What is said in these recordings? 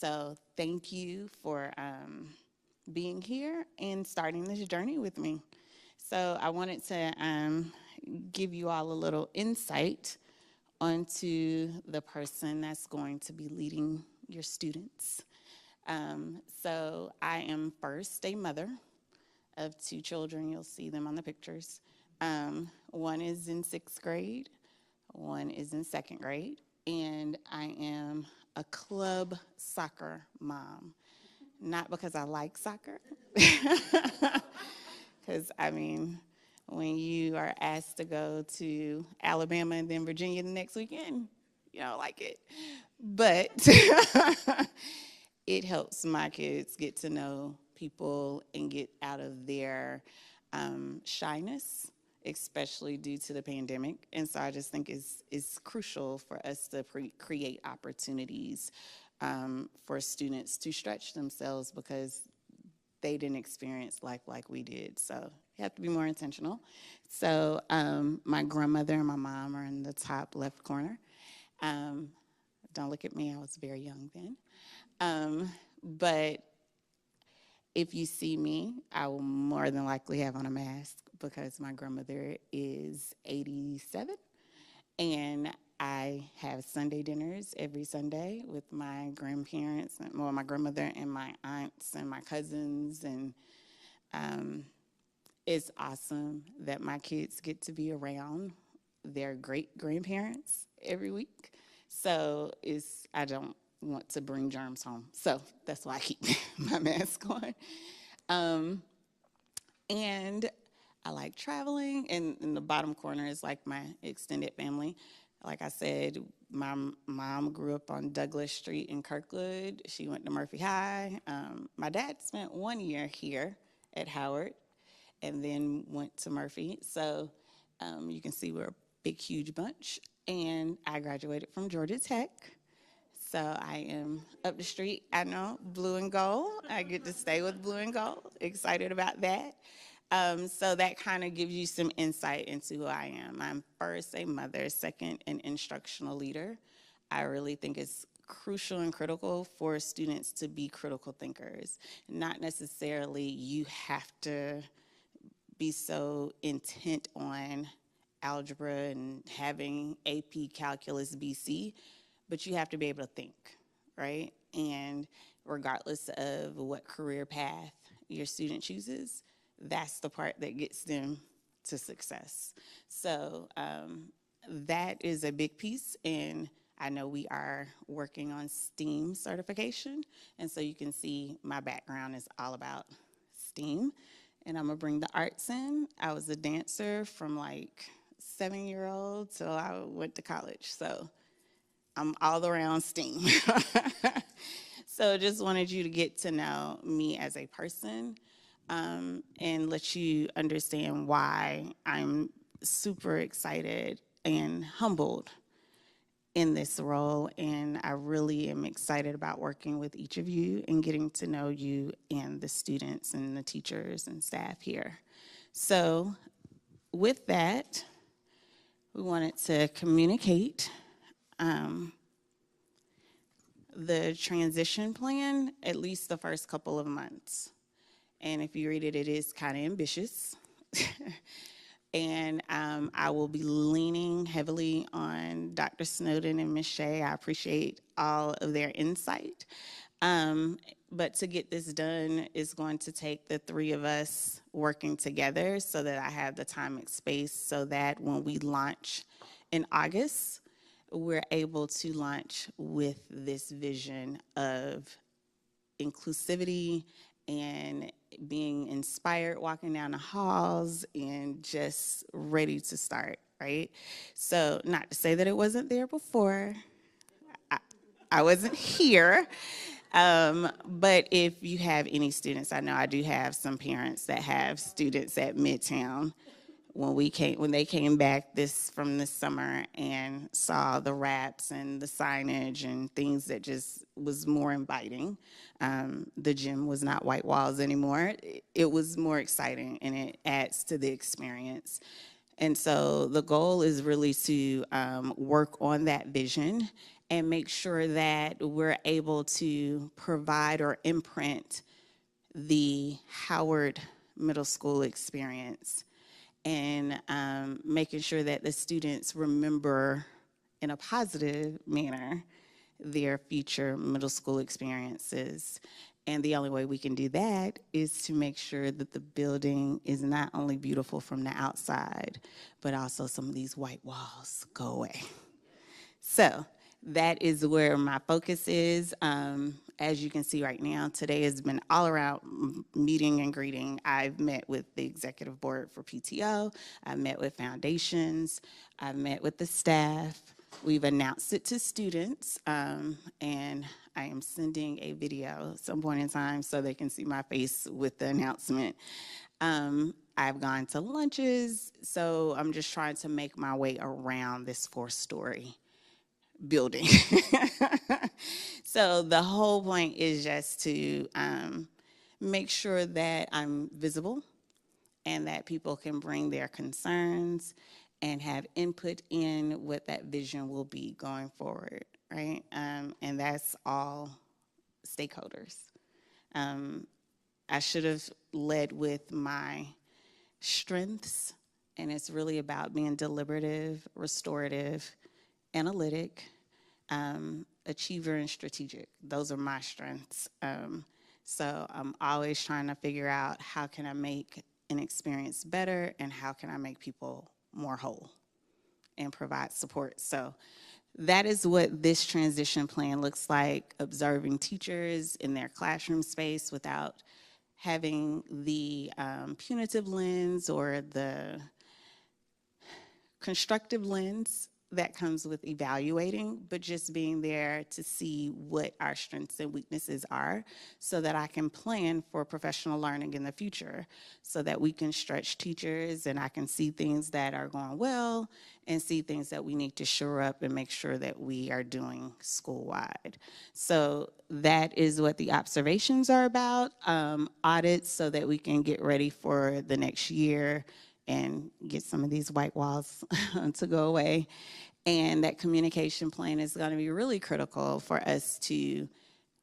So thank you for being here and starting this journey with me. So I wanted to give you all a little insight onto the person that's going to be leading your students. So I am first a mother of two children. You'll see them on the pictures. One is in sixth grade, one is in second grade, and I am a club soccer mom. Not because I like soccer, because I mean, when you are asked to go to Alabama and then Virginia the next weekend, you don't like it. But it helps my kids get to know people and get out of their shyness, especially due to the pandemic. And so I just think it's crucial for us to create opportunities for students to stretch themselves because they didn't experience life like we did. So you have to be more intentional. So my grandmother and my mom are in the top left corner. Um, don't look at me, I was very young then. But if you see me, I will more than likely have on a mask because my grandmother is 87 and I have Sunday dinners every Sunday with my grandparents, well, my grandmother and my aunts and my cousins. And um, it's awesome that my kids get to be around their great grandparents every week. So I don't want to bring germs home. So that's why I keep my mask on. Um, and I like traveling, and in the bottom corner is like my extended family. Like I said, my mom grew up on Douglas Street in Kirkwood. She went to Murphy High. My dad spent 1 year here at Howard and then went to Murphy. So you can see we're a big, huge bunch. And I graduated from Georgia Tech. So I am up the street. I know, blue and gold. I get to stay with blue and gold. Excited about that. So that kind of gives you some insight into who I am. I'm first a mother, second an instructional leader. I really think it's crucial and critical for students to be critical thinkers. Not necessarily you have to be so intent on algebra and having AP Calculus BC, but you have to be able to think, right? And regardless of what career path your student chooses, that's the part that gets them to success. So that is a big piece, and I know we are working on STEAM certification, and so you can see my background is all about STEAM, and I'm gonna bring the arts in. I was a dancer from like 7-year-old till I went to college, so I'm all around STEAM. So just wanted you to get to know me as a person and let you understand why I'm super excited and humbled in this role. And I really am excited about working with each of you and getting to know you and the students and the teachers and staff here. So with that, we wanted to communicate the transition plan at least the first couple of months. And if you read it, it is kind of ambitious. And I will be leaning heavily on Dr. Snowden and Ms. Shea. I appreciate all of their insight. But to get this done is going to take the three of us working together so that I have the time and space so that when we launch in August, we're able to launch with this vision of inclusivity and being inspired walking down the halls and just ready to start, right? So not to say that it wasn't there before. I wasn't here. But if you have any students, I know I do have some parents that have students at Midtown. When they came back from this summer and saw the wraps and the signage and things that just was more inviting. The gym was not white walls anymore. It was more exciting and it adds to the experience. And so the goal is really to work on that vision and make sure that we're able to provide or imprint the Howard Middle School experience, and making sure that the students remember in a positive manner their future middle school experiences. And the only way we can do that is to make sure that the building is not only beautiful from the outside, but also some of these white walls go away. So that is where my focus is. As you can see right now, today has been all around meeting and greeting. I've met with the executive board for PTO. I've met with foundations. I've met with the staff. We've announced it to students, and I am sending a video at some point in time so they can see my face with the announcement. I've gone to lunches, so I'm just trying to make my way around this 4-story building. So the whole point is just to make sure that I'm visible and that people can bring their concerns and have input in what that vision will be going forward, right? And that's all stakeholders. I should have led with my strengths, and it's really about being deliberative, restorative, analytic, achiever, and strategic. Those are my strengths. So I'm always trying to figure out how can I make an experience better and how can I make people more whole and provide support. So that is what this transition plan looks like: observing teachers in their classroom space without having the punitive lens or the constructive lens that comes with evaluating, but just being there to see what our strengths and weaknesses are so that I can plan for professional learning in the future, so that we can stretch teachers and I can see things that are going well and see things that we need to shore up and make sure that we are doing school-wide. So that is what the observations are about, audits so that we can get ready for the next year and get some of these white walls to go away. And that communication plan is going to be really critical for us to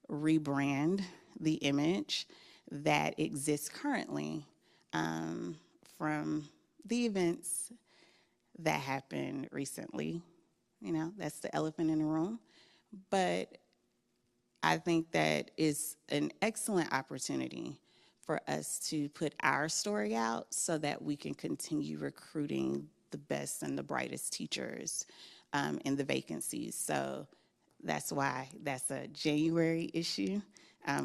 rebrand the image that exists currently from the events that happened recently. You know, that's the elephant in the room. But I think that is an excellent opportunity for us to put our story out so that we can continue recruiting the best and the brightest teachers in the vacancies. So that's why that's a January issue,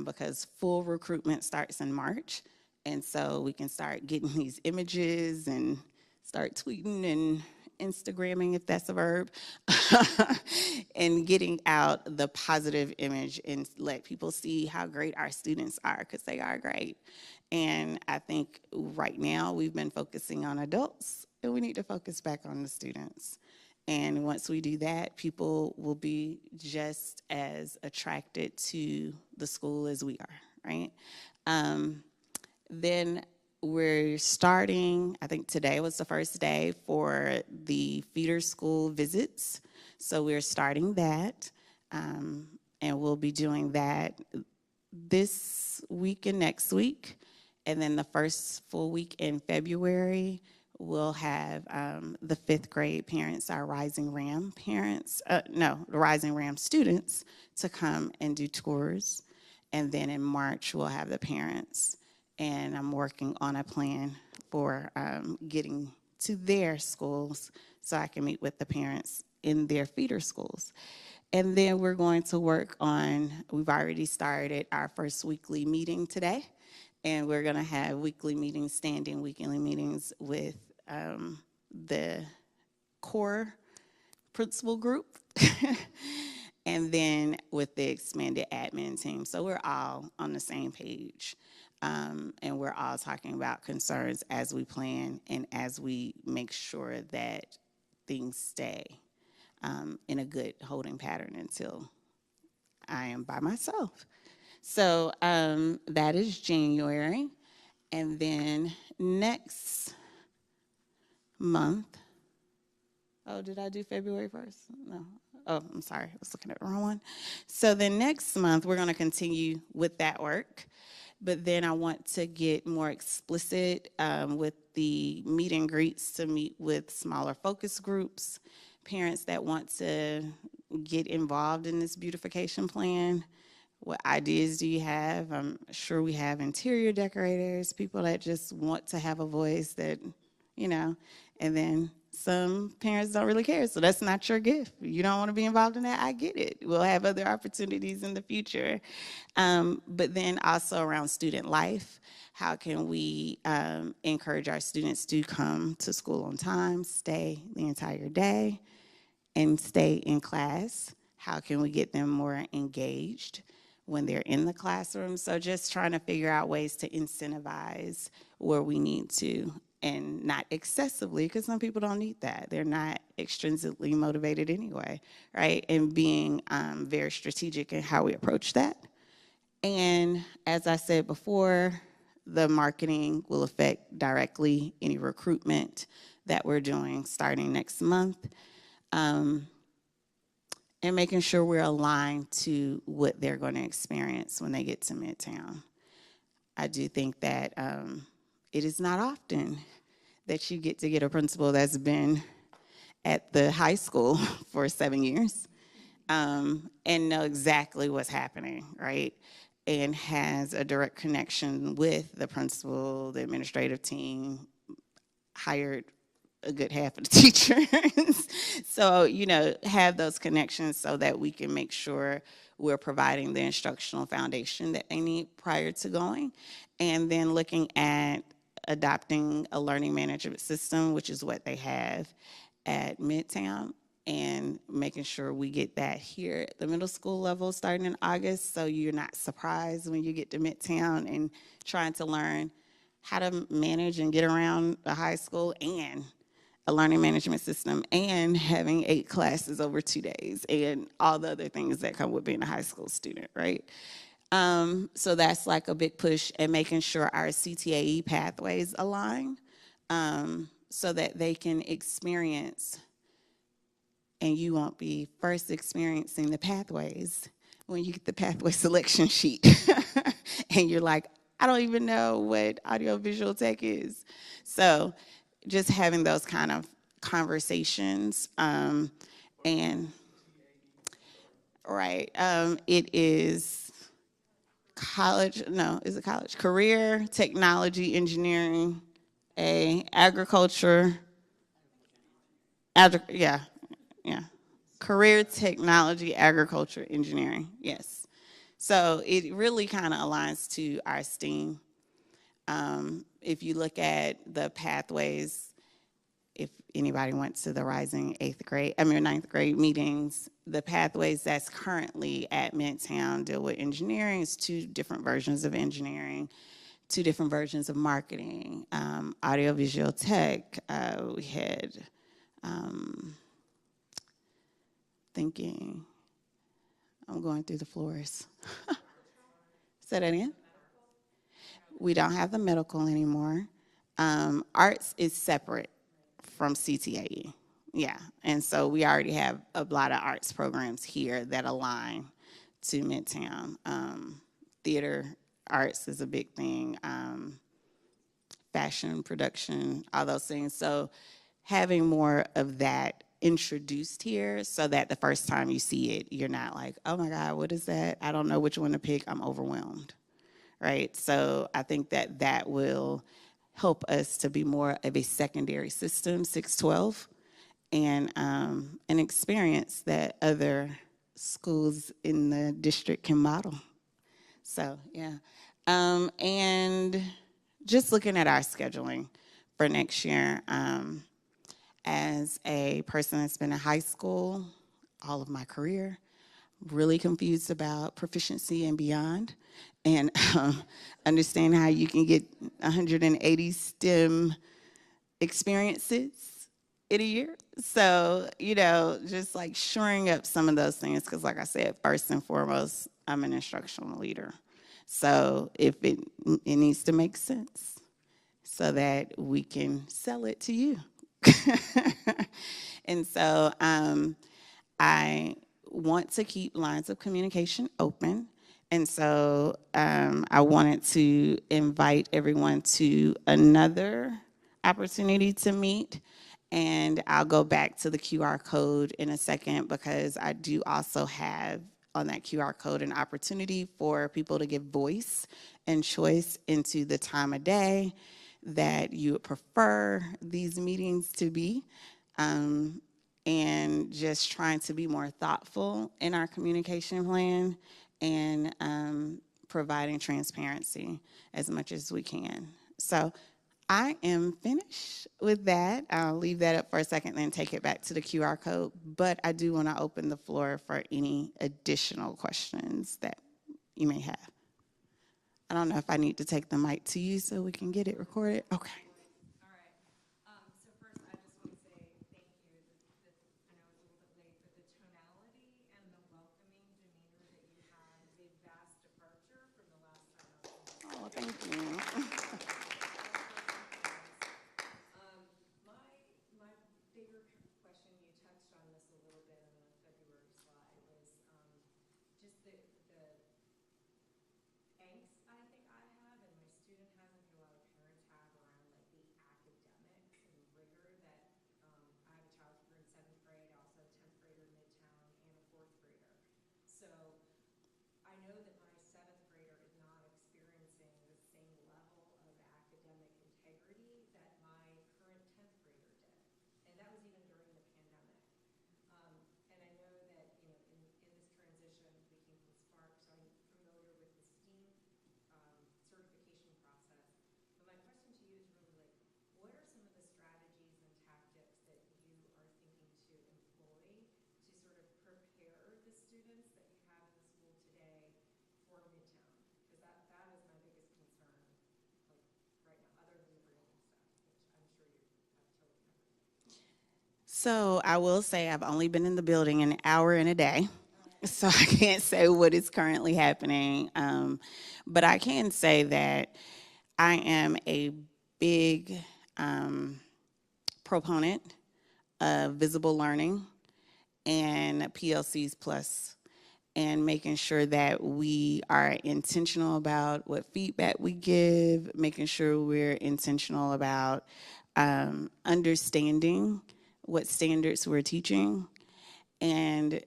because full recruitment starts in March. And so we can start getting these images and start tweeting and Instagramming, if that's a verb, and getting out the positive image and let people see how great our students are, because they are great. And I think right now we've been focusing on adults, and we need to focus back on the students. And once we do that, people will be just as attracted to the school as we are, right? Then we're starting, I think today was the first day for the feeder school visits. So we're starting that, and we'll be doing that this week and next week. And then the first full week in February, we'll have the 5th grade parents, our Rising Ram parents, the Rising Ram students, to come and do tours. And then in March, we'll have the parents. And I'm working on a plan for getting to their schools so I can meet with the parents in their feeder schools. And then we're going to work on, we've already started our first weekly meeting today, and we're gonna have weekly meetings, standing weekly meetings with the core principal group, and then with the expanded admin team. So we're all on the same page. And we're all talking about concerns as we plan and as we make sure that things stay in a good holding pattern until I am by myself. So that is January. And then next month, oh, did I do February 1st? No. Oh, I'm sorry, I was looking at the wrong one. So then next month, we're going to continue with that work. But then I want to get more explicit with the meet and greets to meet with smaller focus groups, parents that want to get involved in this beautification plan. What ideas do you have? I'm sure we have interior decorators, people that just want to have a voice that, you know, and then some parents don't really care. So that's not your gift. You don't want to be involved in that. I get it. We'll have other opportunities in the future. But then also around student life, how can we encourage our students to come to school on time, stay the entire day, and stay in class? How can we get them more engaged when they're in the classroom? So just trying to figure out ways to incentivize where we need to, and not excessively, because some people don't need that. They're not extrinsically motivated anyway, right? And being very strategic in how we approach that. And as I said before, the marketing will affect directly any recruitment that we're doing starting next month. And making sure we're aligned to what they're going to experience when they get to Midtown. I do think that it is not often that you get to get a principal that's been at the high school for 7 years and know exactly what's happening, right? And has a direct connection with the principal, the administrative team, hired a good half of the teachers. So, you know, have those connections so that we can make sure we're providing the instructional foundation that they need prior to going. And then looking at adopting a learning management system, which is what they have at Midtown, and making sure we get that here at the middle school level starting in August, so you're not surprised when you get to Midtown and trying to learn how to manage and get around a high school and a learning management system and having 8 classes over 2 days and all the other things that come with being a high school student, right? So that's like a big push, and making sure our CTAE pathways align so that they can experience, and you won't be first experiencing the pathways when you get the pathway selection sheet and you're like, I don't even know what audiovisual tech is. So just having those kind of conversations and right, it is college, no, is it college? Career, technology, engineering, agriculture, yeah, yeah. Career, technology, agriculture, engineering, yes. So it really kind of aligns to our STEAM. If you look at the pathways, if anybody went to the Rising ninth grade meetings, the pathways that's currently at Midtown deal with engineering. It's 2 different versions of engineering, 2 different versions of marketing, audiovisual tech. We had thinking, I'm going through the floors. Say that again? We don't have the medical anymore. Arts is separate from CTAE. Yeah, and so we already have a lot of arts programs here that align to Midtown. Theater arts is a big thing, fashion, production, all those things. So having more of that introduced here so that the first time you see it, you're not like, oh my God, what is that? I don't know which one to pick, I'm overwhelmed, right? So I think that that will help us to be more of a secondary system, 612, and an experience that other schools in the district can model. So, yeah. And just looking at our scheduling for next year, as a person that's been in high school all of my career, really confused about proficiency and beyond, and understand how you can get 180 STEM experiences in a year. So, you know, just like shoring up some of those things, because like I said, first and foremost, I'm an instructional leader. So if it needs to make sense so that we can sell it to you. And so I want to keep lines of communication open. And so I wanted to invite everyone to another opportunity to meet. And I'll go back to the QR code in a second because I do also have on that QR code an opportunity for people to give voice and choice into the time of day that you would prefer these meetings to be. And just trying to be more thoughtful in our communication plan and providing transparency as much as we can. So I am finished with that. I'll leave that up for a second and then take it back to the QR code. But I do want to open the floor for any additional questions that you may have. I don't know if I need to take the mic to you so we can get it recorded. Okay. Oh, thank you. So I will say I've only been in the building an hour and a day. So I can't say what is currently happening. But I can say that I am a big proponent of visible learning and PLCs plus, and making sure that we are intentional about what feedback we give, making sure we're intentional about understanding what standards we're teaching, and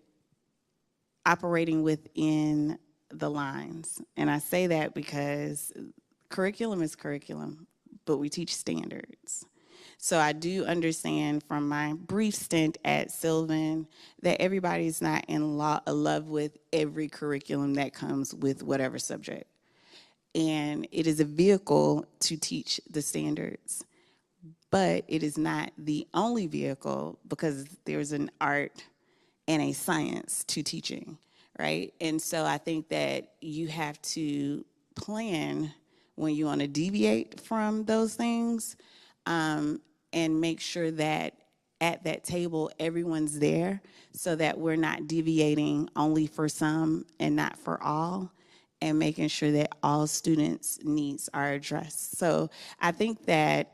operating within the lines. And I say that because curriculum is curriculum, but we teach standards. So I do understand from my brief stint at Sylvan that everybody's not in love with every curriculum that comes with whatever subject. And it is a vehicle to teach the standards, but it is not the only vehicle because there's an art and a science to teaching, right? And so I think that you have to plan when you want to deviate from those things, and make sure that at that table everyone's there so that we're not deviating only for some and not for all, and making sure that all students' needs are addressed. So I think that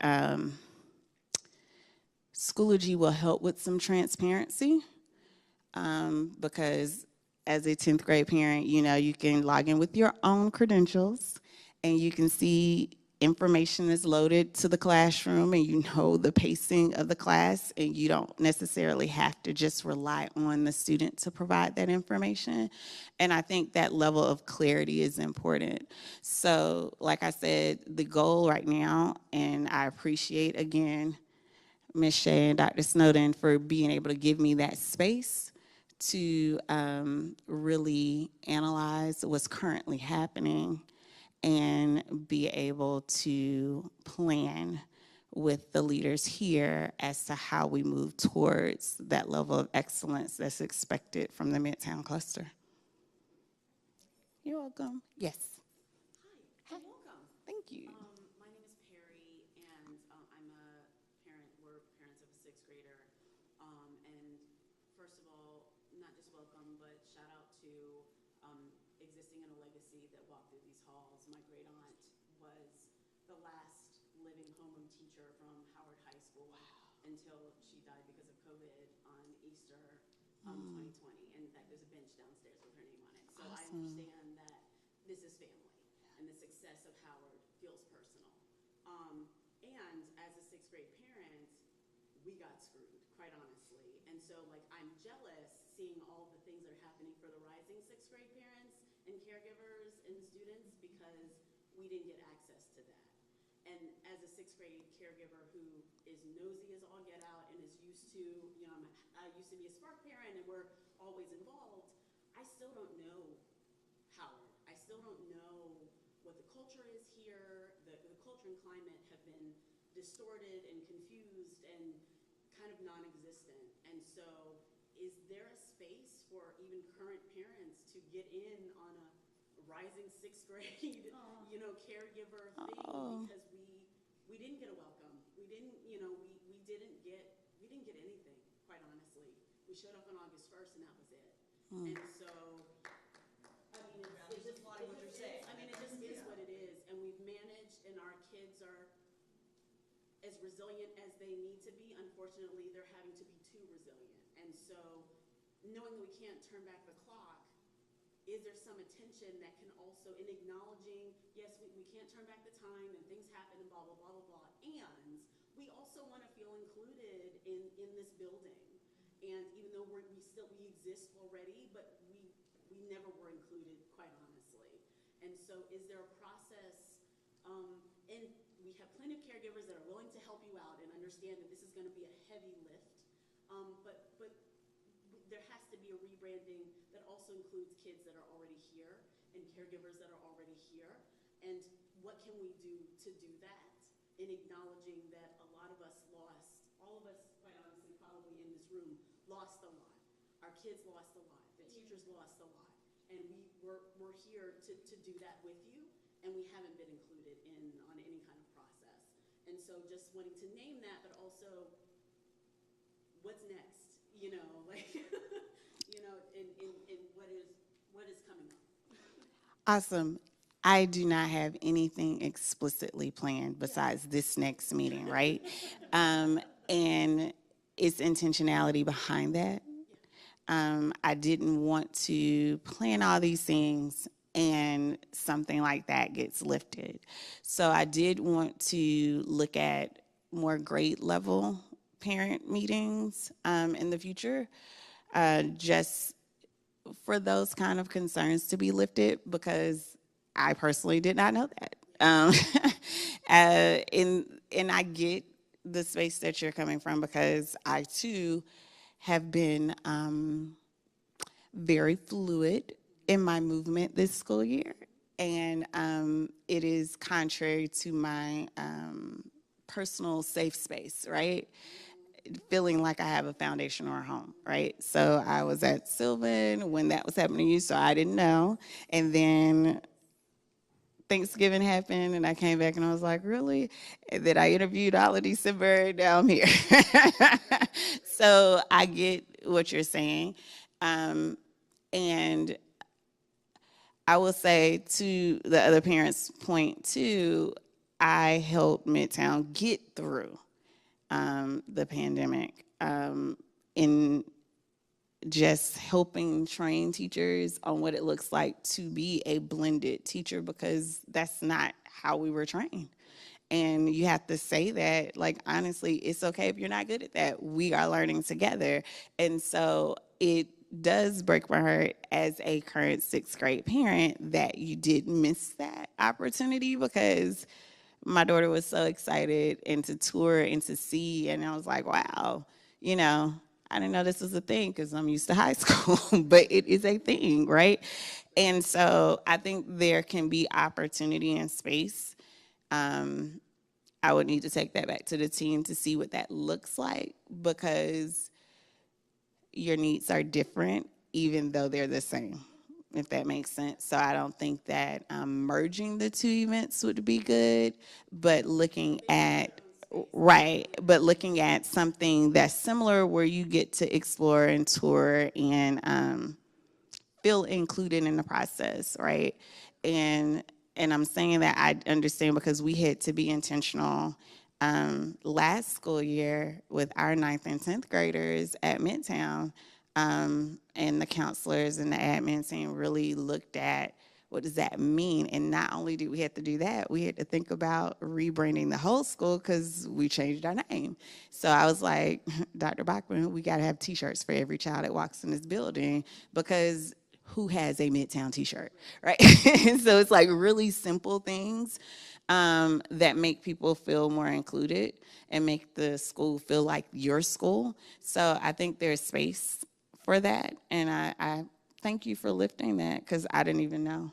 Schoology will help with some transparency, because as a 10th grade parent, you know, you can log in with your own credentials and you can see information is loaded to the classroom and you know the pacing of the class, and you don't necessarily have to just rely on the student to provide that information. And I think that level of clarity is important. So like I said, the goal right now, and I appreciate again Ms. Shea and Dr. Snowden for being able to give me that space to really analyze what's currently happening and be able to plan with the leaders here as to how we move towards that level of excellence that's expected from the Midtown cluster. You're welcome. Yes. Hi, welcome. Thank you. My name is Perry, and I'm a parent. We're parents of a sixth grader. And first of all, not just welcome, but shout out to existing in a legacy that walked through these halls. My great aunt was the last living homeroom teacher from Howard High School until she died because of COVID on Easter 2020. And in fact, there's a bench downstairs with her name on it. So I Awesome. understand that this is family, and the success of Howard feels personal. And as a sixth grade parent, we got screwed, quite honestly. And so, like, I'm jealous seeing all the things that are happening for the rising sixth grade parents and caregivers and students because we didn't get access to that. And as a sixth grade caregiver who is nosy as all get out and is used to, I used to be a Spark parent and we're always involved, I still don't know Howard. I still don't know what the culture is here. The culture and climate have been distorted and confused and kind of non-existent. And so is there a space for even current parents to get in on a rising sixth grade, caregiver thing? Oh. Because we didn't get a welcome. We didn't, we didn't get anything, quite honestly. We showed up on August 1st and that was it. And so, I mean, it just what you're saying. I mean, it just is what it is. And we've managed, and our kids are as resilient as they need to be. Unfortunately, they're having to be too resilient. And so, knowing that we can't turn back the clock, is there some attention that can also, in acknowledging, yes, we can't turn back the time and things happen and blah, blah, blah, blah, blah. And we also want to feel included in this building. And even though we exist already, but we never were included, quite honestly. And so is there a process, and we have plenty of caregivers that are willing to help you out and understand that this is going to be a heavy lift, but there has to be a rebranding that also includes kids that are already here and caregivers that are already here. And what can we do to do that in acknowledging that a lot of us lost, all of us, quite honestly, probably in this room, lost a lot. Our kids lost a lot. The teachers lost a lot. And we're here to do that with you, and we haven't been included on any kind of process. And so just wanting to name that, but also what's next, in what is coming up. Awesome. I do not have anything explicitly planned besides this next meeting, right? And it's intentionality behind that. I didn't want to plan all these things and something like that gets lifted. So I did want to look at more grade level parent meetings in the future, just for those kind of concerns to be lifted, because I personally did not know that. And I get the space that you're coming from, because I too have been very fluid in my movement this school year. And it is contrary to my personal safe space, right? Feeling like I have a foundation or a home, right? So I was at Sylvan when that was happening to you, so I didn't know. And then Thanksgiving happened, and I came back and I was like, really? And then I interviewed all of December, and now I'm here. So I get what you're saying. And I will say, to the other parents' point too, I helped Midtown get through the pandemic in just helping train teachers on what it looks like to be a blended teacher, because that's not how we were trained. And you have to say that, like, honestly, it's okay if you're not good at that. We are learning together. And so it does break my heart as a current sixth grade parent that you did miss that opportunity, because my daughter was so excited and to tour and to see, and I was like, wow, I didn't know this was a thing because I'm used to high school, but it is a thing, right? And so I think there can be opportunity and space. I would need to take that back to the team to see what that looks like, because your needs are different, even though they're the same, if that makes sense. So I don't think that merging the two events would be good, but looking at something that's similar where you get to explore and tour and feel included in the process, right? And I'm saying that I understand because we had to be intentional last school year with our 9th and 10th graders at Midtown. And the counselors and the admin team really looked at what does that mean. And not only did we have to do that, we had to think about rebranding the whole school because we changed our name. So I was like, Dr. Bachman, we got to have T-shirts for every child that walks in this building because who has a Midtown T-shirt, right? So it's like really simple things that make people feel more included and make the school feel like your school. So I think there's space for that, and I thank you for lifting that because I didn't even know.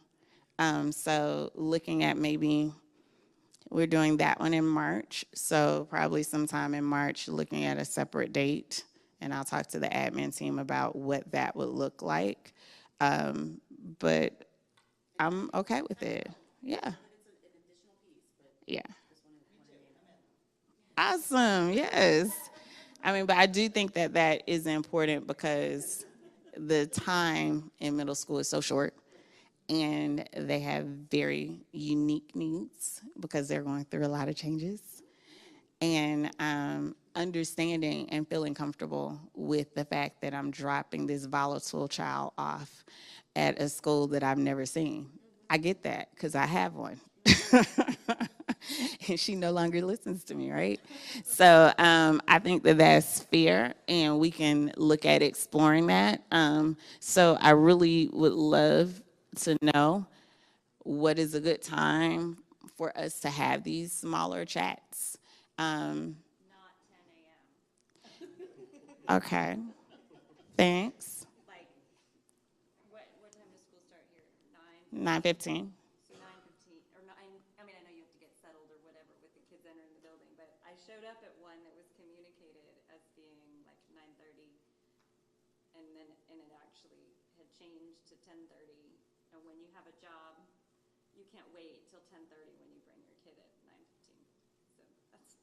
So looking at maybe we're doing that one in March, so probably sometime in March, looking at a separate date, and I'll talk to the admin team about what that would look like. But I'm okay with it. Yeah. Yeah. Awesome. Yes. I mean, but I do think that that is important because the time in middle school is so short and they have very unique needs because they're going through a lot of changes. And understanding and feeling comfortable with the fact that I'm dropping this volatile child off at a school that I've never seen. I get that because I have one. And she no longer listens to me, right? So I think that that's fair, and we can look at exploring that. So I really would love to know what is a good time for us to have these smaller chats. Not 10 a.m. Okay, thanks. Like, what time does school start here? 9:15. So 9:15, or 9, I mean, I know you have to get settled or whatever with the kids entering the building, but I showed up at one that was communicated as being like 9:30, and it actually had changed to 10:30. And when you have a job, you can't wait till 10:30 when you bring your kid at 9:15. So that's,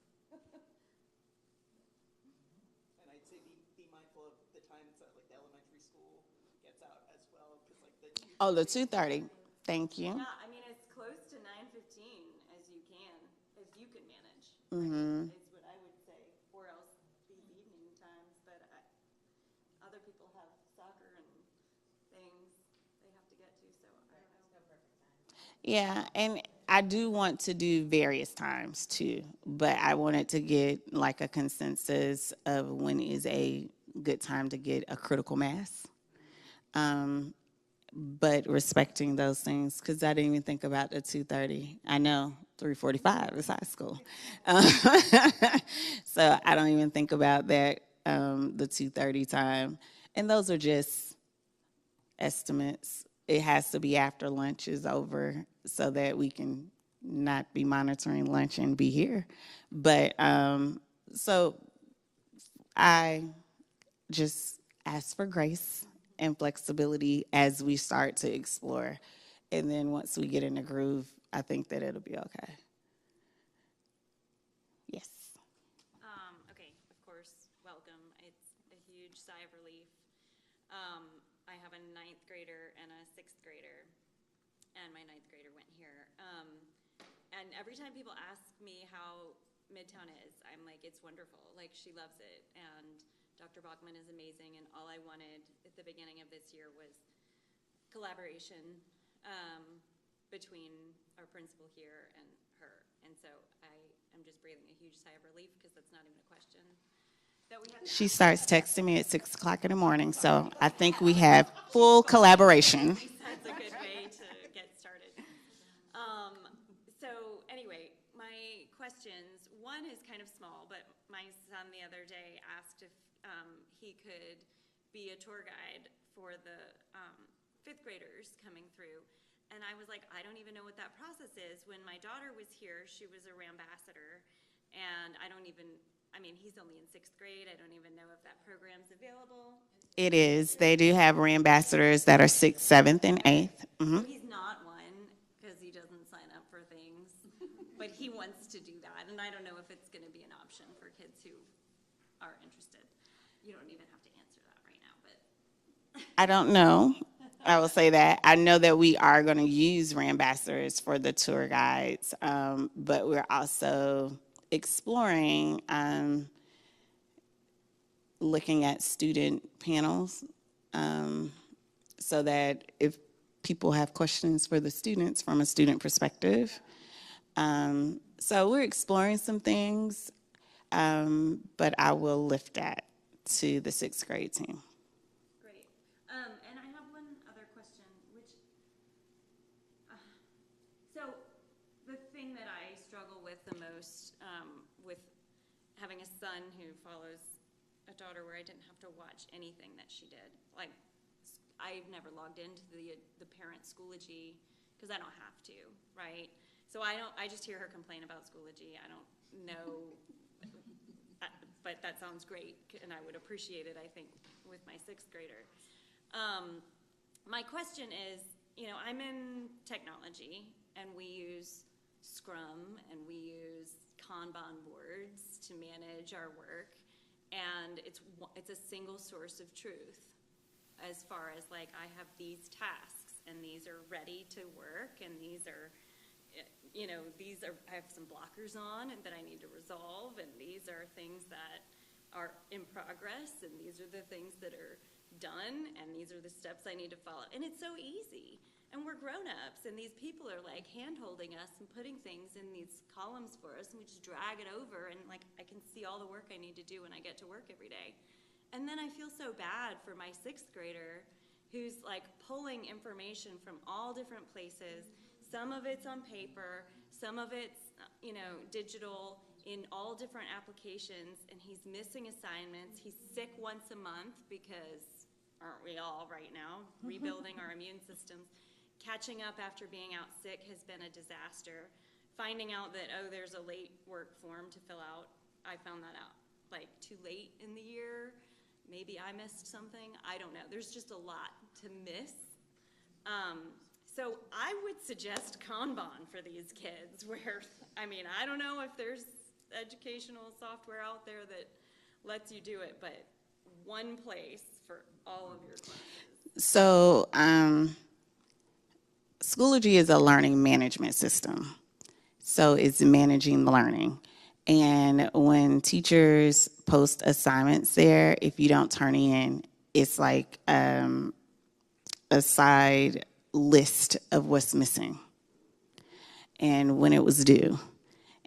And I'd say be mindful of the times that like the elementary school gets out as well, because like the Oh, the 2:30. Thank you. yeah, I mean, as close to 9:15 as you can manage. Is what I would say, or else these evening times, but other people have soccer and things they have to get to, so I don't know. Yeah, and I do want to do various times too, but I wanted to get like a consensus of when is a good time to get a critical mass. But respecting those things, because I didn't even think about the 2:30. I know 3:45 is high school. Um, so I don't even think about that, the 2:30 time. And those are just estimates. It has to be after lunch is over so that we can not be monitoring lunch and be here. But so I just ask for grace and flexibility as we start to explore. And then once we get in the groove, I think that it'll be okay. Yes. Okay, of course, welcome. It's a huge sigh of relief. I have a ninth grader and a sixth grader, and my ninth grader went here. And every time people ask me how Midtown is, I'm like, it's wonderful. Like, she loves it. And Dr. Bachman is amazing. And all I wanted at the beginning of this year was collaboration between our principal here and her. And so I am just breathing a huge sigh of relief because that's not even a question that we have to She starts texting me at 6 o'clock in the morning, so I think we have full collaboration. That's a good way to get started. So anyway, my questions, one is kind of small, but my son the other day asked if he could be a tour guide for the fifth graders coming through. And I was like, I don't even know what that process is. When my daughter was here, she was a Rambassador, and I don't even, I mean, he's only in sixth grade. I don't even know if that program's available. It is. They do have ambassadors that are 6th, 7th, and 8th. So he's not one because he doesn't sign up for things, but he wants to do that. And I don't know if it's going to be an option for kids who are interested. You don't even have to answer that right now, but I don't know. I will say that. I know that we are going to use Rambassadors for the tour guides, but we're also exploring looking at student panels so that if people have questions for the students from a student perspective. So we're exploring some things, but I will lift that to the 6th grade team. Great. And I have one other question, which, so the thing that I struggle with the most, with having a son who follows a daughter where I didn't have to watch anything that she did. Like, I've never logged into the parent Schoology because I don't have to, right? So I just hear her complain about Schoology. I don't know, but that sounds great, and I would appreciate it, I think, with my 6th grader. My question is, you know, I'm in technology, and we use Scrum, and we use Kanban boards to manage our work, and it's a single source of truth as far as, like, I have these tasks, and these are ready to work, and these are, you know, I have some blockers on and that I need to resolve, and these are things that are in progress, and these are the things that are done, and these are the steps I need to follow. And it's so easy. And we're grown-ups, and these people are like hand-holding us and putting things in these columns for us, and we just drag it over, and like I can see all the work I need to do when I get to work every day. And then I feel so bad for my 6th grader who's like pulling information from all different places. Some of it's on paper, some of it's, you know, digital in all different applications, and he's missing assignments. He's sick once a month because, aren't we all right now, rebuilding our immune systems. Catching up after being out sick has been a disaster. Finding out that, oh, there's a late work form to fill out, I found that out like too late in the year. Maybe I missed something, I don't know. There's just a lot to miss. So I would suggest Kanban for these kids where, I mean, I don't know if there's educational software out there that lets you do it, but one place for all of your classes. So Schoology is a learning management system. So it's managing learning. And when teachers post assignments there, if you don't turn in, it's like a side list of what's missing and when it was due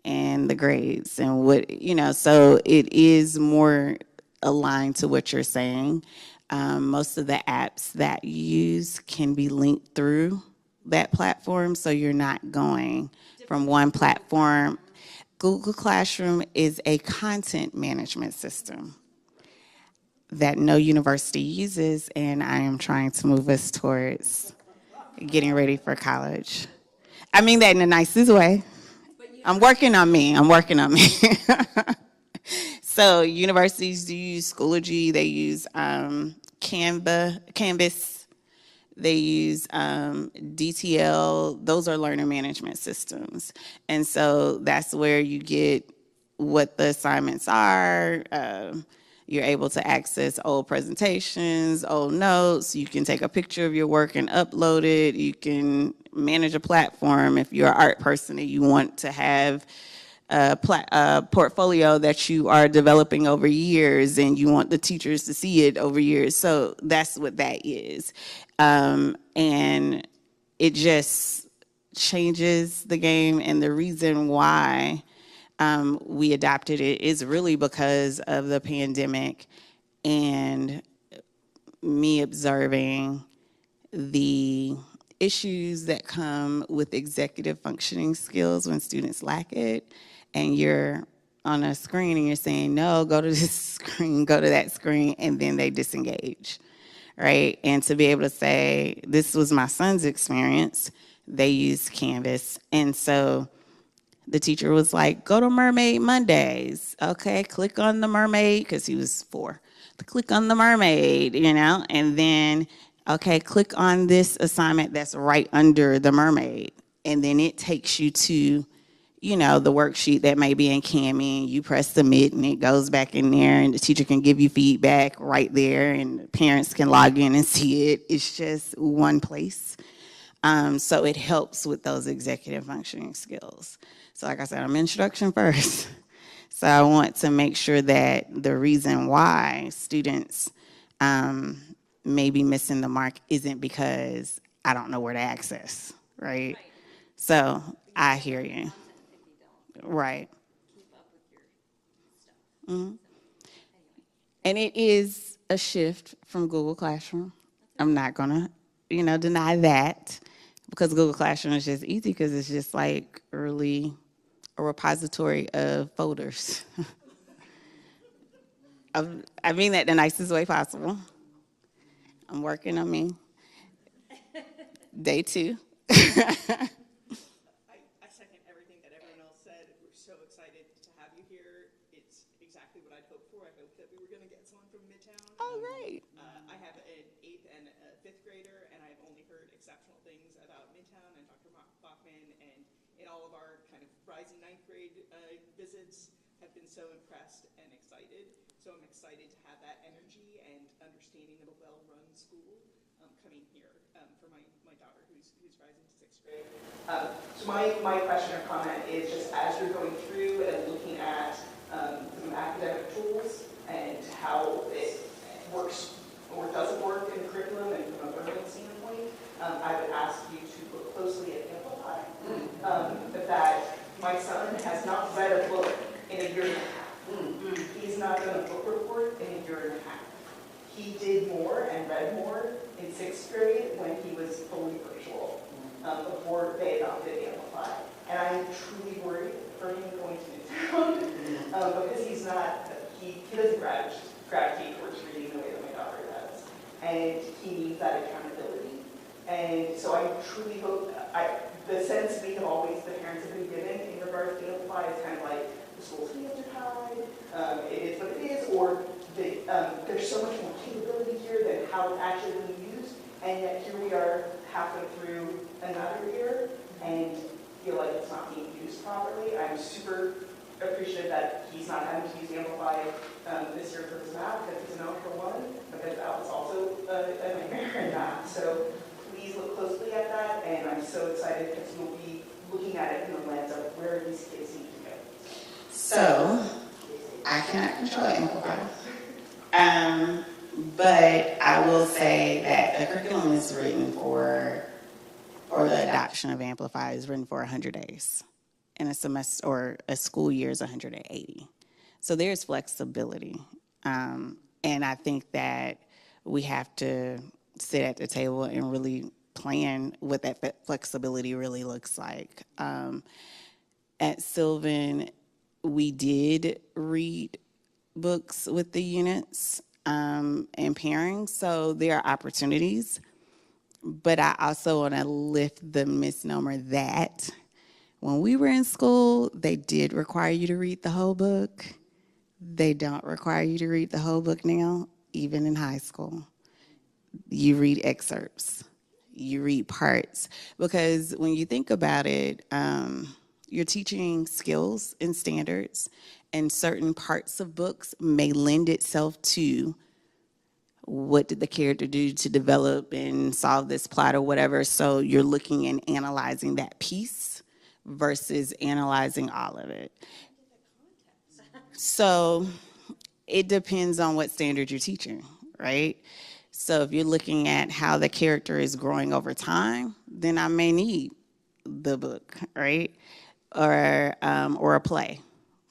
and the grades and what, you know, so it is more aligned to what you're saying. Most of the apps that you use can be linked through that platform, so you're not going from one platform. Google Classroom is a content management system that no university uses, and I am trying to move us towards getting ready for college. I mean that in the nicest way. I'm working on me. So universities do use Schoology. They use Canvas. They use DTL. Those are learner management systems. And so that's where you get what the assignments are. You're able to access old presentations, old notes. You can take a picture of your work and upload it. You can manage a platform if you're an art person and you want to have a portfolio that you are developing over years and you want the teachers to see it over years. So that's what that is. And it just changes the game, and the reason why we adopted it is really because of the pandemic and me observing the issues that come with executive functioning skills when students lack it, and you're on a screen and you're saying, no, go to this screen, go to that screen, and then they disengage, right? And to be able to say, this was my son's experience, they used Canvas, and so the teacher was like, go to Mermaid Mondays. Okay, click on the mermaid, because he was 4. Click on the mermaid, you know, and then, okay, click on this assignment that's right under the mermaid. And then it takes you to, you know, the worksheet that may be in Kami, and you press submit and it goes back in there, and the teacher can give you feedback right there, and parents can log in and see it. It's just one place. So it helps with those executive functioning skills. So like I said, I'm instruction first. So I want to make sure that the reason why students may be missing the mark isn't because I don't know where to access, right? Right. So I hear you. Content if you don't Right. keep up with your stuff. Mhm. Anyway, And it is a shift from Google Classroom. I'm not gonna, deny that because Google Classroom is just easy because it's just like really a repository of folders. I mean that the nicest way possible. I'm working on me. Day 2. I second everything that everyone else said. We're so excited to have you here. It's exactly what I'd hoped for. I hoped that we were going to get someone from Midtown. Oh, great. I have an 8th and a 5th grader, and I've only heard exceptional things about Midtown and Dr. Bachman, and in all of our kind of rising 9th grade visits, have been so impressed and excited. So I'm excited to have that energy and understanding of a well-run school coming here for my daughter who's rising to 6th grade. So my question or comment is just as you're going through and looking at some academic tools and how it works or doesn't work in the curriculum and from a learning standpoint, I would ask you to look closely at Amplify. That my son has not read a book in a year and a half. He's not done a book report in a year and a half. He did more and read more in 6th grade when he was fully virtual, before they adopted Amplify. And I'm truly worried for him going to Midtown, because he doesn't gravitate towards reading the way that my daughter does. And he needs that accountability. And so I truly hope, the sense we have always, the parents have been given in regards to Amplify is kind of like, the school's preoccupied, it is what it is, or there's so much more capability here than how it's actually being used, and yet here we are halfway through another year and feel like it's not being used properly. I'm super appreciative that he's not having to use Amplify this year for his math because he's an algebra 1, because that was also a nightmare in math. So please look closely at that, and I'm so excited because you'll be looking at it in the lens of where these kids need to go. So I cannot control Amplify. But I will say that the curriculum is written for, or the adoption of Amplify is written for 100 days. And a semester or a school year is 180. So there's flexibility. And I think that we have to sit at the table and really plan what that flexibility really looks like. At Sylvan, we did read books with the units and pairing, so there are opportunities. But I also want to lift the misnomer that when we were in school, they did require you to read the whole book. They don't require you to read the whole book now, even in high school. You read excerpts, you read parts, because when you think about it, you're teaching skills and standards, and certain parts of books may lend itself to what did the character do to develop and solve this plot or whatever. So you're looking and analyzing that piece versus analyzing all of it. So it depends on what standard you're teaching, right? So if you're looking at how the character is growing over time, then I may need the book, right? Or a play,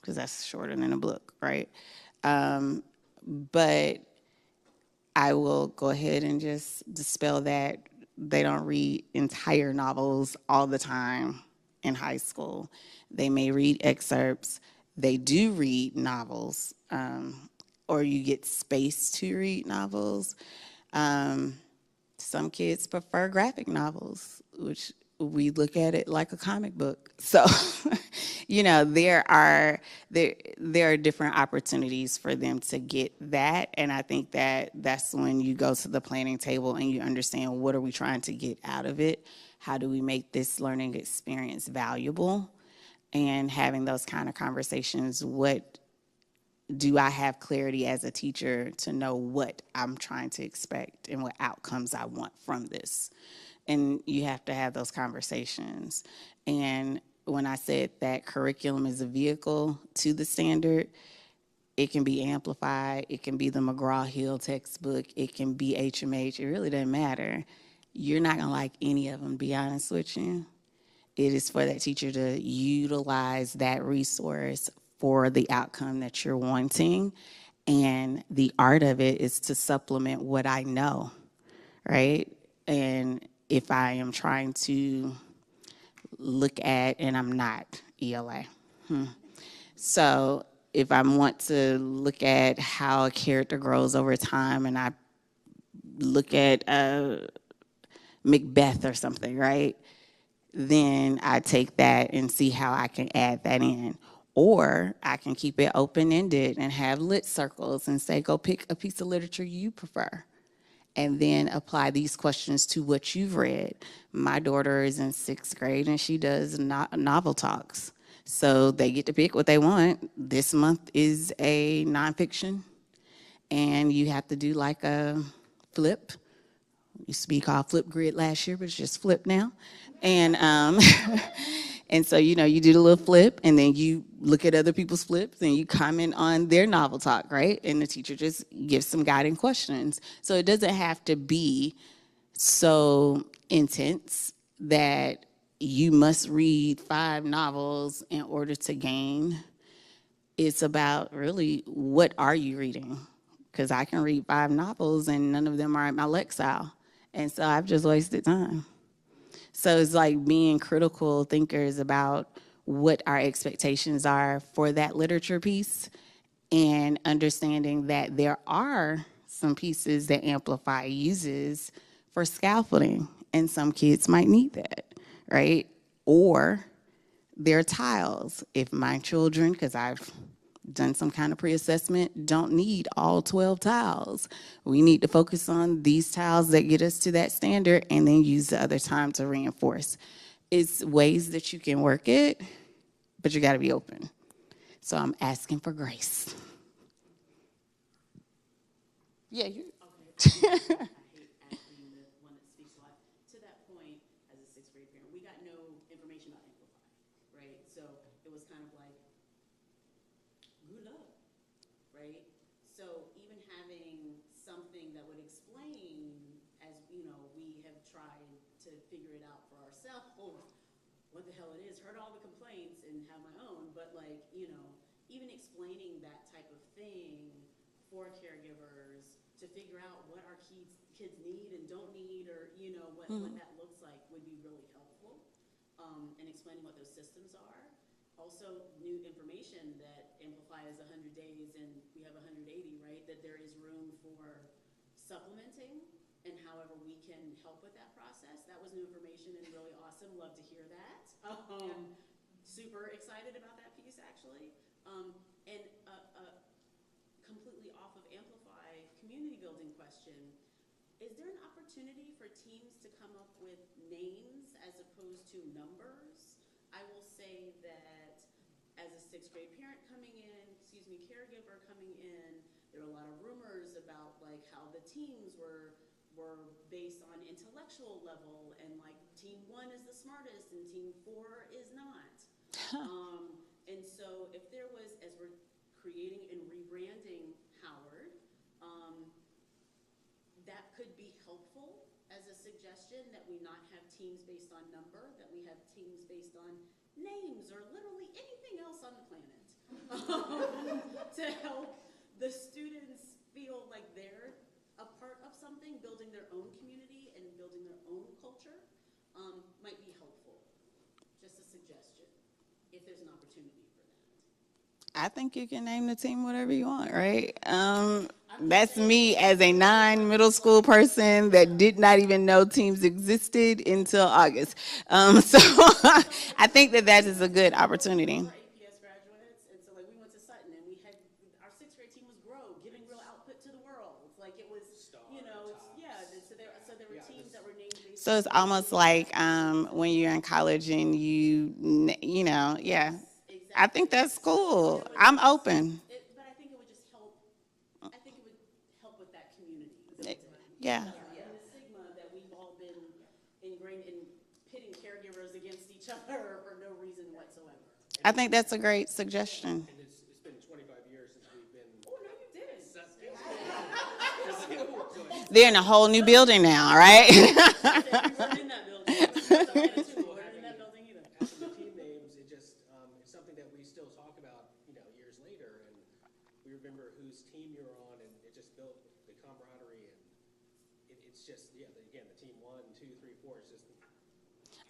because that's shorter than a book, right? But I will go ahead and just dispel that they don't read entire novels all the time in high school. They may read excerpts. They do read novels, or you get space to read novels. Some kids prefer graphic novels, which we look at it like a comic book. So, there are different opportunities for them to get that. And I think that that's when you go to the planning table and you understand, what are we trying to get out of it? How do we make this learning experience valuable? And having those kind of conversations, what do I have clarity as a teacher to know what I'm trying to expect and what outcomes I want from this? And you have to have those conversations. And when I said that curriculum is a vehicle to the standard, it can be amplified, it can be the McGraw-Hill textbook, it can be HMH, it really doesn't matter. You're not gonna like any of them, to be honest with you. It is for that teacher to utilize that resource for the outcome that you're wanting. And the art of it is to supplement what I know, right? And if I am trying to look at, and I'm not ELA. So if I want to look at how a character grows over time and I look at Macbeth or something, right? Then I take that and see how I can add that in. Or I can keep it open-ended and have lit circles and say, go pick a piece of literature you prefer, and then apply these questions to what you've read. My daughter is in 6th grade and she does novel talks. So they get to pick what they want. This month is a nonfiction, and you have to do like a flip. Used to be called Flipgrid last year, but it's just Flip now. And and so, you do the little flip, and then you look at other people's flips, and you comment on their novel talk, right? And the teacher just gives some guiding questions. So it doesn't have to be so intense that you must read 5 novels in order to gain. It's about really, what are you reading? Because I can read 5 novels and none of them are at my Lexile. And so I've just wasted time. So it's like being critical thinkers about what our expectations are for that literature piece, and understanding that there are some pieces that Amplify uses for scaffolding, and some kids might need that, right? Or their tiles. If my children, because I've done some kind of pre-assessment, don't need all 12 tiles. We need to focus on these tiles that get us to that standard, and then use the other time to reinforce. It's ways that you can work it, but you gotta be open. So I'm asking for grace. Yeah, you. I hate asking the one that speaks a lot. To that point, as a 6th grade parent, we got no information about Amplify, right? So it was kind of like, good luck, right? So even having something that would explain, as we have tried to figure it out for ourselves, what the hell it is, heard all the complaints and have my own, but even explaining that type of thing for caregivers to figure out what our kids need and don't need, or what that looks like, would be really helpful, and explaining what those systems are. Also, new information that Amplify is 100 days and we have 180, right? That there is room for supplementing, and however we can help with that process. That was new information and really awesome. Love to hear that. Super excited about that piece, actually. And completely off of Amplify, community building question. Is there an opportunity for teams to come up with names as opposed to numbers? I will say that as a 6th grade parent coming in, caregiver coming in, there were a lot of rumors about like how the teams were based on intellectual level, and like team 1 is the smartest and team 4 is not. And so if there was, as we're creating and rebranding Howard, that could be helpful as a suggestion, that we not have teams based on number, that we have teams based on names or literally anything else on the planet, to help the students feel like they're a part of something, building their own community and building their own culture, might be helpful. Just a suggestion, if there's an opportunity for that. I think you can name the team whatever you want, right? That's me as a middle school person that did not even know teams existed until August. So I think that is a good opportunity. We're APS graduates, and so like we went to Sutton, and we had our 6th grade team was Grow, giving real output to the world. Like it was, so there were teams that were named based. So it's almost like when you're in college and yeah. I think that's cool. I'm open. But I think it would just help. I think it would help with that community. Yeah. And the stigma that we've all been ingrained in, pitting caregivers against each other for no reason whatsoever. whatsoever. I think that's a great suggestion. And it's been 25 years since we've been. Oh, no, you didn't. They're in a whole new building now, right? We weren't in that building. We weren't in that building either. Having the team names, it just, it's something that we still talk about, years later, and we remember whose team you're on, and it just built the camaraderie, and it's just, yeah, again, the team 1, 2, 3, 4, it's just.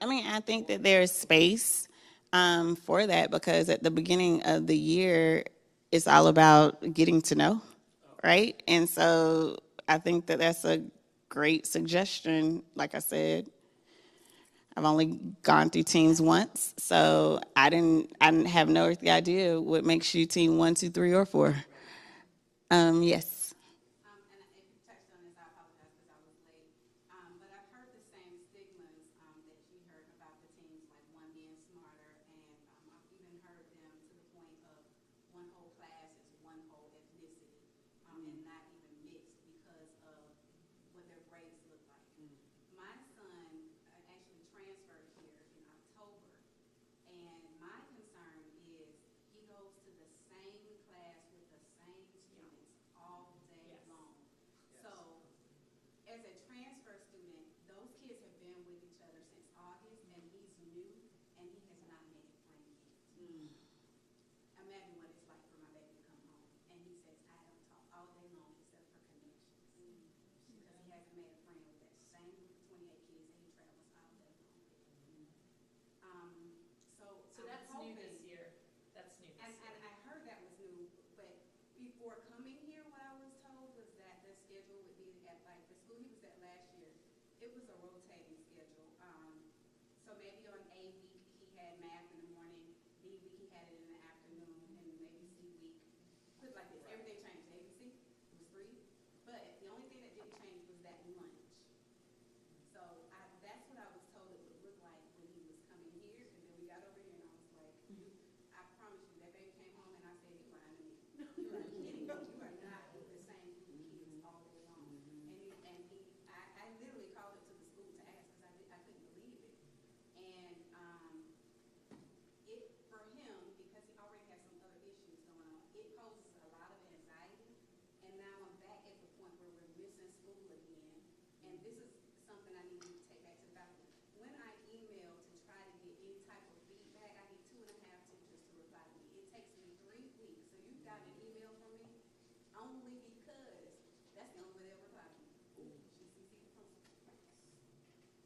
I mean, I think that there's space for that because at the beginning of the year, it's all about getting to know, right? And so I think that that's a great suggestion. Like I said, I've only gone through teams once, so I didn't have no earthly idea what makes you team 1, 2, 3, or 4. Yes. And if you touched on this, I apologize because I was late. But I've heard the same stigmas that you heard about the teams, like one being smarter, and I've even heard them to the point of one whole class is one whole ethnicity, and not even mixed because of what their grades look like. My son actually transferred here in October, and my concern is he goes to the same class with the same students all day long. So, as a transfer student, those kids have been with each other since August, and he's new, and he has not made a friend yet. Imagine what it's like for my baby to come home, and he says, I don't talk all day long except for connections. Because he hasn't made a friend with that same group of 28 kids that he travels all day long with. So I'm that's new hoping- this year. That's new this And year. I heard that was new, but before coming here, what I was told was that the schedule would be at, like, the school he was at last year, it was a rotating schedule. So maybe on A week, he had math in the morning, B week, he had it in the afternoon, and maybe C week. Put it like this, everything changed, ABC, it was 3, but the only thing that didn't change was that lunch. So that's what I was told it would look like when he was coming here, and then we got over here, and I was like, I promise you, that baby came home, and I said, you lying to me. You are kidding me. You are not with the same group of kids all day long. I literally called up to the school to ask because I couldn't believe it. And for him, because he already has some other issues going on, it poses a lot of anxiety. And now I'm back at the point where we're missing school again. And this is something I need to take back to the faculty. When I email to try to get any type of feedback, I get 2.5 teachers to reply to me. It takes me 3 weeks. So you've got an email from me only because that's the only way they'll reply to me. She CC'd the principal.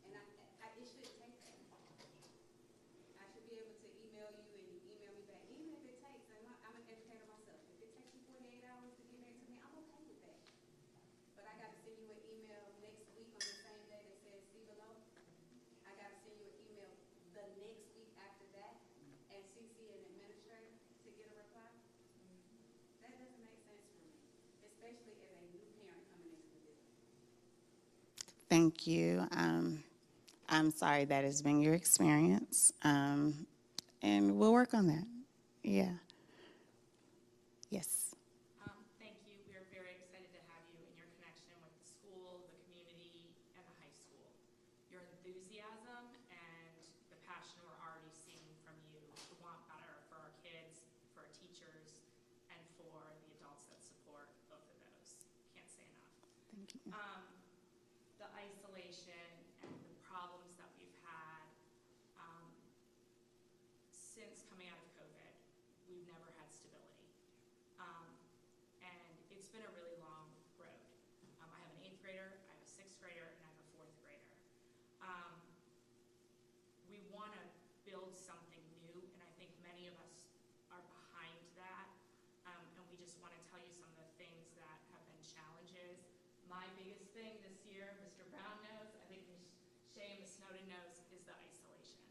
And it shouldn't take that. I should be able to email you and you email me back, even if it takes, and I'm an educator myself, if it takes you 48 hours to get back to me, I'm okay with that. But I gotta send you an email next week on the same day that says see below. I gotta send you an email the next week after that and CC an administrator to get a reply. That doesn't make sense for me, especially as a new parent coming into the business. Thank you. I'm sorry that has been your experience, and we'll work on that. Yeah. Yes. Thank you. We are very excited to have you in your connection with the school, the community, and the high school. Your enthusiasm and the passion we're already seeing from you to want better for our kids, for our teachers, and for the adults that support both of those. Can't say enough. Thank you. The isolation and the problems that we've had since coming out of COVID, we've never had stability. And it's been a really long road. I have an 8th grader, I have a 6th grader, and I have a 4th grader. We want to build something new, and I think many of us are behind that. And we just want to tell you some of the things that have been challenges. My biggest thing this year, Mr. Brown knows, I think Ms. Shea and Ms. Snowden knows, is the isolation.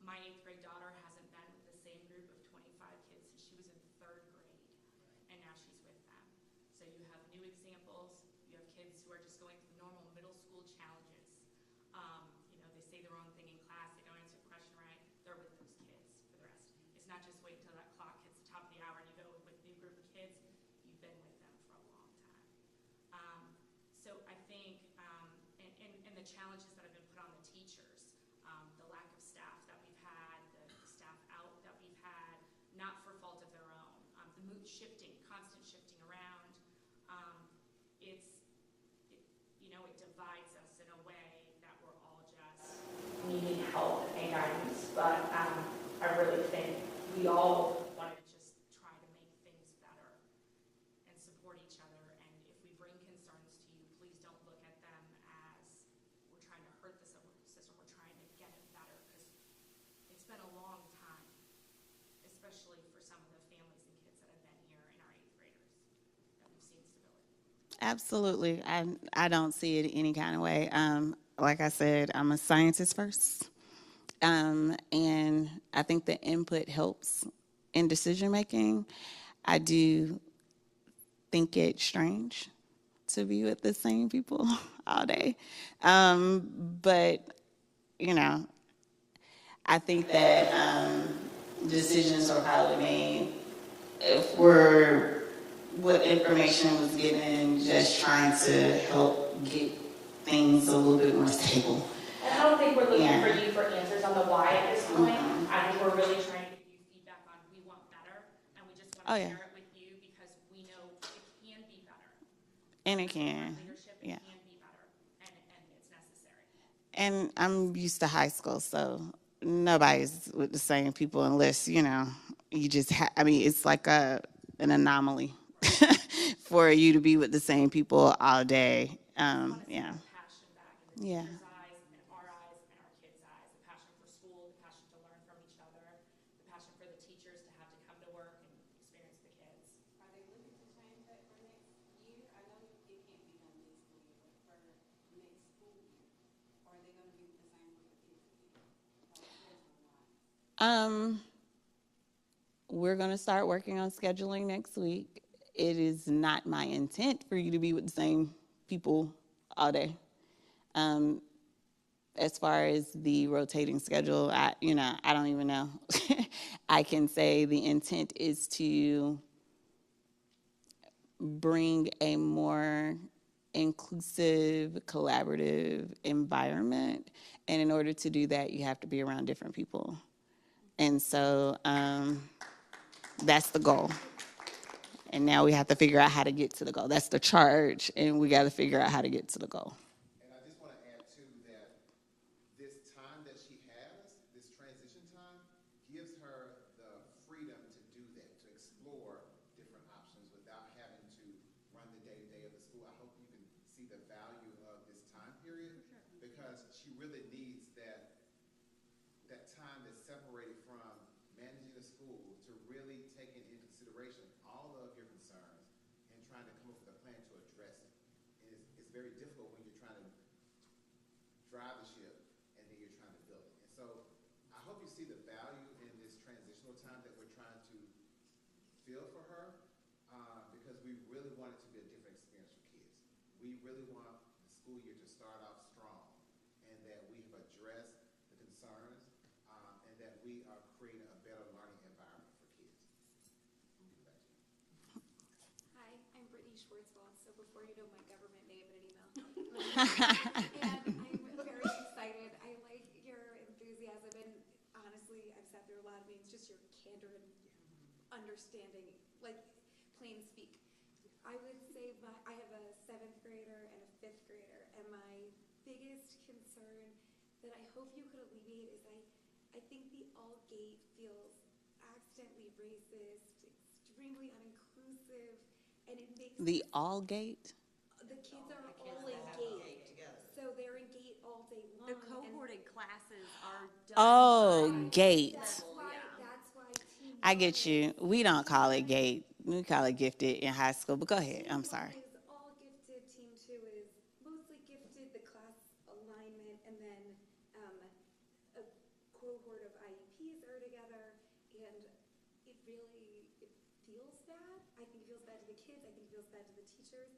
My 8th grade daughter hasn't been with the same group of 25 kids since she was in 3rd grade, and now she's with them. So you have new examples. You have kids who are just going through normal middle school challenges. They say the wrong thing in class, they don't answer a question right, they're with those kids for the rest. It's not just wait until that clock hits the top of the hour and you go with a new group of kids. You've been with them for a long time. So I think, and the challenges that have been put on the teachers, the lack of staff that we've had, the staff constant shifting around. It divides us in a way that we're all just needing help and guidance. But I really think we all want to just try to make things better and support each other. And if we bring concerns to you, please don't look at them as we're trying to hurt the system. We're trying to get it better, because it's been a long time, especially for some of the families and kids that have been here in our 8th graders, that we've seen stability. Absolutely. I don't see it any kind of way. Like I said, I'm a scientist first. And I think the input helps in decision making. I do think it's strange to be with the same people all day. But, I think that decisions are probably made what information was given, just trying to help get things a little bit more stable. And I don't think we're looking Yeah. for you for answers on the why at this point. I think we're really trying to give you feedback on we want better, and we just want Oh, to yeah. share it with you because we know it can be better. And it can. Leadership, Yeah. it can be better, and it's necessary. And I'm used to high school, so nobody's with the same people unless, you just it's like an anomaly for you to be with the same people all day. Yeah. Passion back in the Yeah. teacher's eyes, and our eyes, and our kids' eyes. The passion for school, the passion to learn from each other, the passion for the teachers to have to come to work and experience the kids. Are they looking to change that for next year? I know it can't be done this school year, but for next school year, or are they gonna be the same with the kids again? We're going to start working on scheduling next week. It is not my intent for you to be with the same people all day. As far as the rotating schedule, I don't even know. I can say the intent is to bring a more inclusive, collaborative environment. And in order to do that, you have to be around different people. And so that's the goal. And now we have to figure out how to get to the goal. That's the charge, and we got to figure out how to get to the goal. And I just want to add, too, that this time that she has, this transition time, gives her the freedom to do that, to explore different options without having to run the day-to-day of the school. I hope you can see the value of this time period, because she really needs that time that's separated from managing the school to really taking into consideration all of your concerns and trying to come up with a plan to address it. And it's very difficult when you're trying to drive the ship and then you're trying to build it. And so I hope you see the value in this transitional time that we're trying to fill for her, because we really want it to be a different experience for kids. We really want the school year to start off strong, and that we have addressed the concerns, and that we are creating a better learning environment for kids. I'll give it back to you. Hi, I'm Brittany Schwartzwald, so before you know my government name in an email. And I'm very excited. I like your enthusiasm, and honestly, I've sat through a lot of meetings, just your candor and understanding, like plain speak. I would say I have a 7th grader and a 5th grader, and my biggest concern that I hope you could alleviate is I think the all-gate feels accidentally racist, extremely uninclusive, and it makes The all gate? the kids are all in gate, so they're in gate all day long. The and cohorted classes are done. Oh, by gate. That's why Team I One get you. We don't call it gate. We call it gifted in high school, but go ahead. I'm sorry. Team 1 is all gifted, Team 2 is mostly gifted, the class alignment, and then a cohort of IEPs are together, and it feels bad. I think it feels bad to the kids, I think it feels bad to the teachers,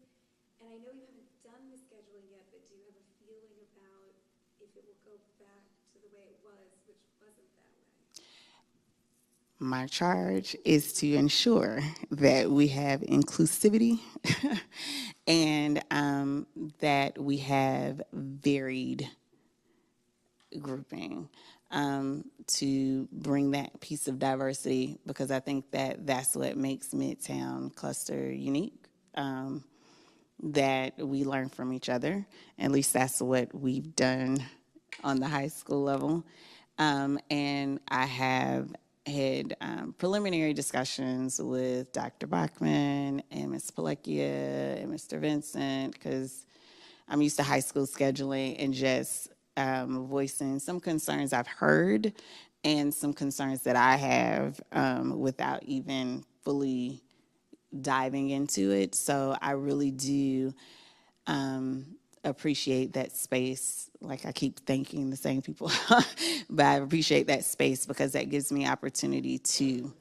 and I know you haven't done the scheduling yet, but do you have a feeling about if it will go back to the way it was, which wasn't that way? My charge is to ensure that we have inclusivity and that we have varied grouping. to bring that piece of diversity, because I think that that's what makes Midtown Cluster unique. That we learn from each other. At least that's what we've done on the high school level. And I have had preliminary discussions with Dr. Bachman and Ms. Palekia and Mr. Vincent, because I'm used to high school scheduling and just voicing some concerns I've heard and some concerns that I have without even fully diving into it. So I really do appreciate that space. Like, I keep thanking the same people, but I appreciate that space because that gives me opportunity to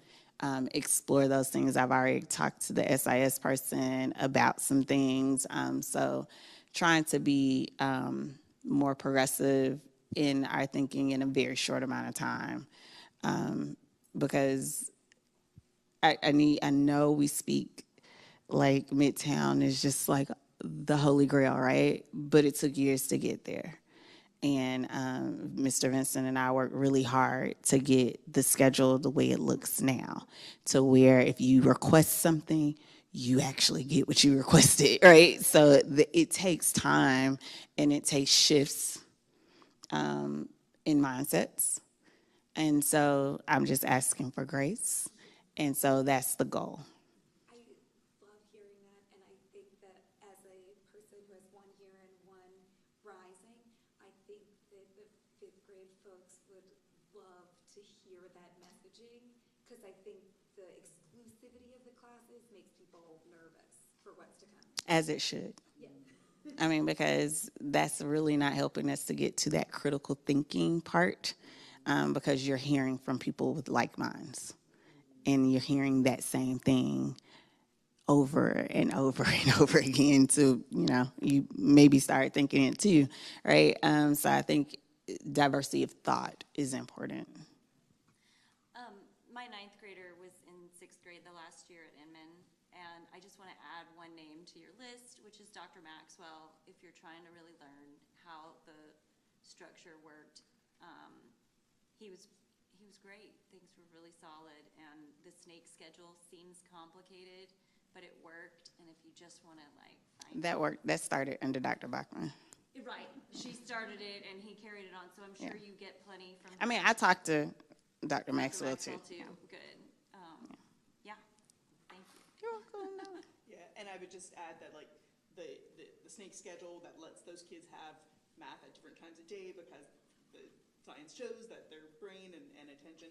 explore those things. I've already talked to the SIS person about some things. So trying to be more progressive in our thinking in a very short amount of time, because I know we speak like Midtown is just like the holy grail, right? But it took years to get there. And Mr. Vincent and I worked really hard to get the schedule the way it looks now, to where if you request something, you actually get what you requested, right? So it takes time and it takes shifts in mindsets. And so I'm just asking for grace. And so that's the goal. I love hearing that, and I think that as a person who has one here and one rising, I think that the fifth grade folks would love to hear that messaging, because I think the exclusivity of the classes makes people nervous for what's to come. As it should. Yeah. I mean, because that's really not helping us to get to that critical thinking part, because you're hearing from people with like minds. And you're hearing that same thing over and over and over again to, you maybe start thinking it too, right? So I think diversity of thought is important. My ninth grader was in sixth grade the last year at Inman, and I just want to add one name to your list, which is Dr. Maxwell, if you're trying to really learn how the structure worked. He was great. Things were really solid, and the snake schedule seems complicated, but it worked. And if you just want to find That worked. That started under Dr. Bachman. right, she started it and he carried it on. So I'm sure you get plenty from. I mean, I talked to Dr. Maxwell too. Good. Yeah. Thank you. You're welcome. No. Yeah, and I would just add that the snake schedule that lets those kids have math at different times of day, because the science shows that their brain and attention,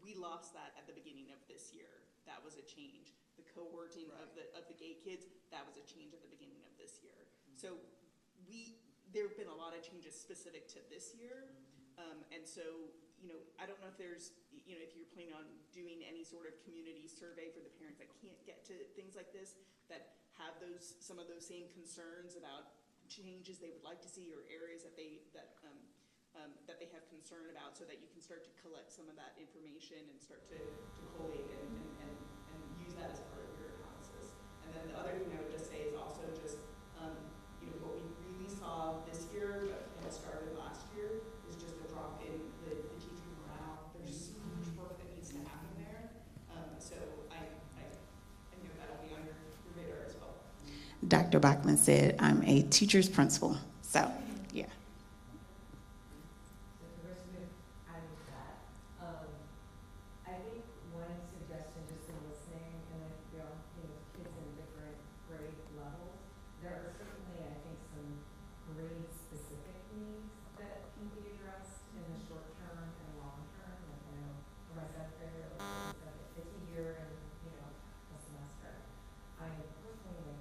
we lost that at the beginning of this year. That was a change. The cohorting of the gate kids, that was a change at the beginning of this year. So there have been a lot of changes specific to this year. And so, I don't know if there's, if you're planning on doing any sort of community survey for the parents that can't get to things like this, that have some of those same concerns about changes they would like to see, or areas that they have concern about, so that you can start to collect some of that information and start to collate and use that as part of your analysis. And then the other thing I would just say is also just, what we really saw this year, but it started last year, is just a drop in the teacher morale. There's so much work that needs to happen there. So I know that'll be on your radar as well. Dr. Bachman said, I'm a teacher's principal. So, yeah. I think one suggestion, just in listening, and if you're, kids in different grade levels, there are certainly, I think, some grade-specific needs that can be addressed in the short term and long term. Like, I know for my seventh grader, it's a year and, a semester. I personally am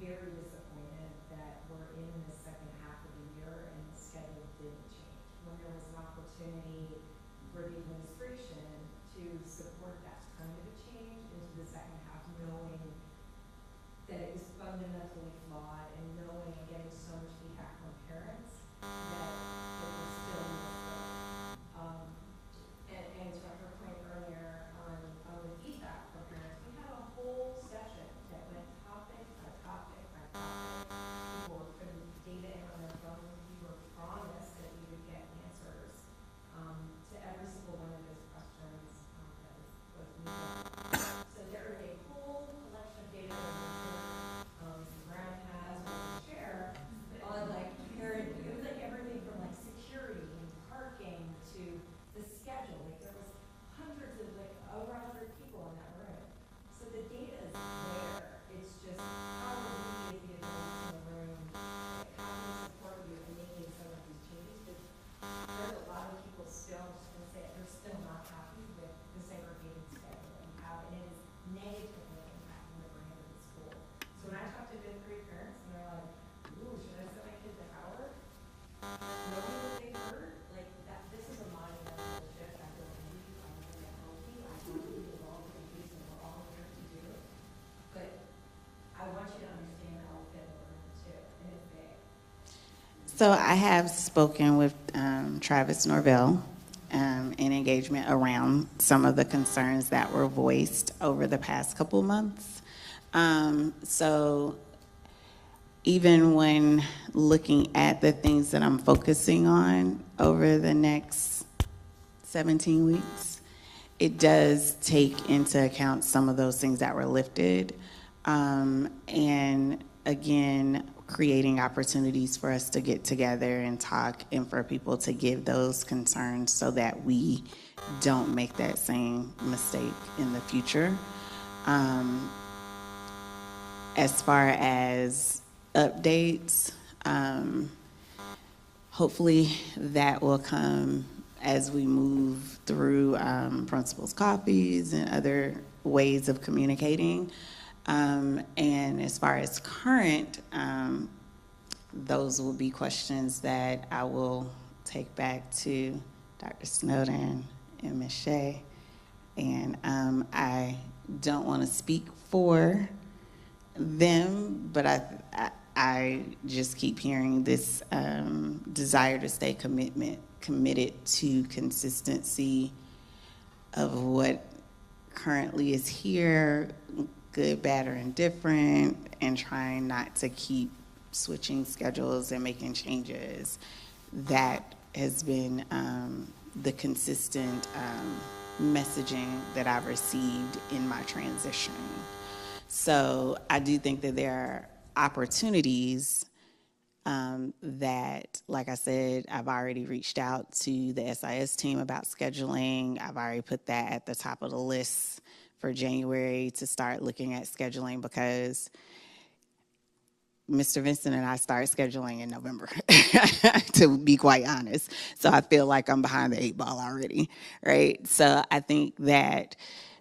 very disappointed that we're in the second half of the year and the schedule didn't change. When there was an opportunity for the administration to support that kind of a change into the second half, knowing that it was fundamentally flawed and knowing and getting so much feedback from parents that it was still useful. So I have spoken with Travis Norvell in engagement around some of the concerns that were voiced over the past couple months. So even when looking at the things that I'm focusing on over the next 17 weeks, it does take into account some of those things that were lifted. And again, creating opportunities for us to get together and talk and for people to give those concerns so that we don't make that same mistake in the future. As far as updates, hopefully that will come as we move through principals' copies and other ways of communicating. And as far as current, those will be questions that I will take back to Dr. Snowden and Ms. Shea. And I don't want to speak for them, but I just keep hearing this desire to stay committed to consistency of what currently is here, good, bad, or indifferent, and trying not to keep switching schedules and making changes. That has been the consistent messaging that I've received in my transition. So I do think that there are opportunities that, like I said, I've already reached out to the SIS team about scheduling. I've already put that at the top of the list for January to start looking at scheduling, because Mr. Vincent and I started scheduling in November, to be quite honest. So I feel like I'm behind the 8 ball already, right? So I think that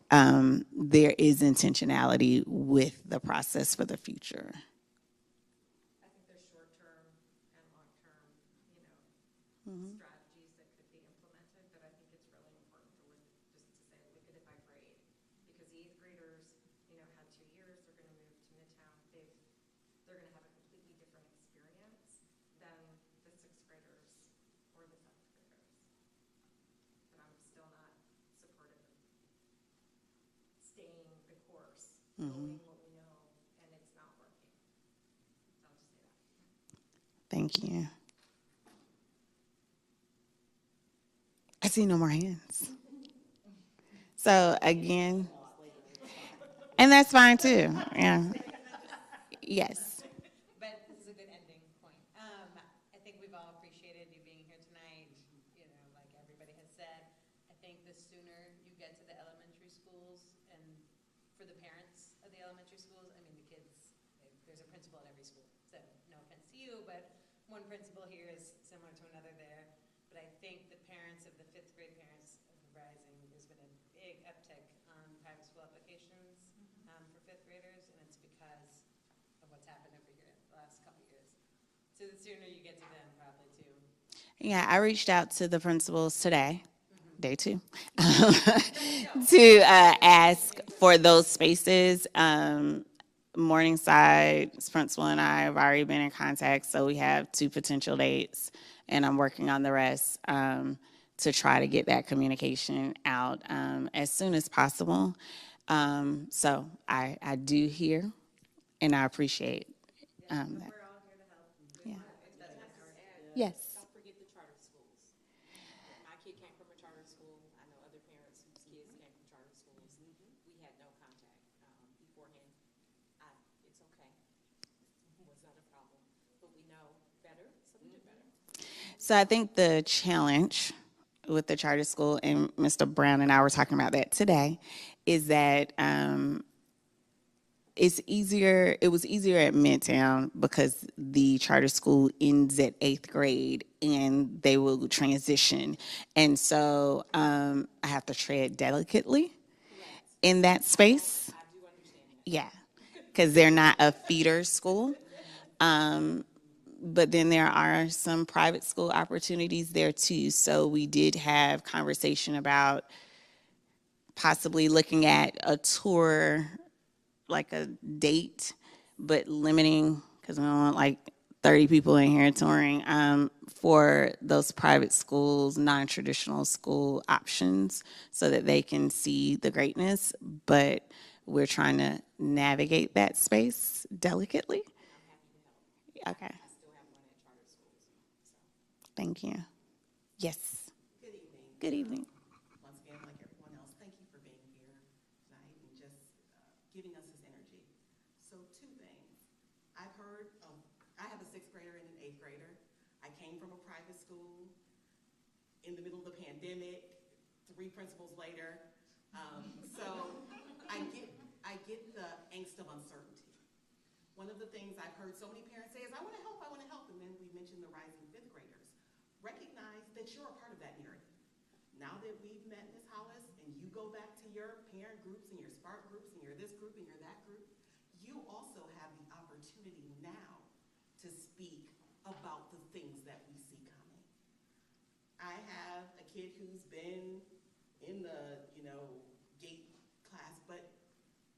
there is intentionality with the process for the future. I think there's short-term and long-term, strategies that could be implemented, but I think it's really important to look at it by grade. Because the 8th graders, had 2 years, they're going to move to Midtown. They're going to have a completely different experience than the 6th graders or the 7th graders. But I'm still not supportive of staying the course, knowing what we know, and it's not working. So I'll just say that. Thank you. I see no more hands. So again, and that's fine too. Yeah. Yes. But this is a good ending point. I think we've all appreciated you being here tonight. Like everybody has said, I think the sooner you get to the elementary schools and for the parents of the elementary schools, I mean, the kids, there's a principal at every school. So no offense to you, but one principal here is similar to another there. But I think the parents of the 5th grade parents of the Rising, there's been a big uptick on private school applications for 5th graders, and it's because of what's happened over here the last couple of years. So the sooner you get to them, probably too. Yeah, I reached out to the principals today, day 2, to ask for those spaces. Morningside's principal and I have already been in contact, so we have 2 potential dates, and I'm working on the rest to try to get that communication out as soon as possible. So I do hear, and I appreciate that. We're all here to help. Yeah. Yes. Yes. Don't forget the charter schools. My kid came from a charter school. I know other parents whose kids came from charter schools. We had no contact beforehand. It's okay. It was not a problem. But we know better, so we do better. So I think the challenge with the charter school, and Mr. Brown and I were talking about that today, is that it was easier at Midtown because the charter school ends at 8th grade and they will transition. And so I have to tread delicately in that space. I do understand that. Yeah, because they're not a feeder school. But then there are some private school opportunities there too. So we did have conversation about possibly looking at a tour, like a date, but limiting, because we don't want like 30 people in here touring for those private schools, non-traditional school options so that they can see the greatness, but we're trying to navigate that space delicately. Okay. Thank you. Yes. Good evening. Good evening. Once again, like everyone else, thank you for being here tonight and just giving us this energy. So two things. I've heard, I have a sixth grader and an eighth grader. I came from a private school in the middle of the pandemic, 3 principals later. So I get the angst of uncertainty. One of the things I've heard so many parents say is, I want to help, and then we mentioned the rising fifth graders. Recognize that you're a part of that narrative. Now that we've met Ms. Hollis and you go back to your parent groups and your Spark groups and you're this group and you're that group, you also have the opportunity now to speak about the things that we see coming. I have a kid who's been in the, GATE class, but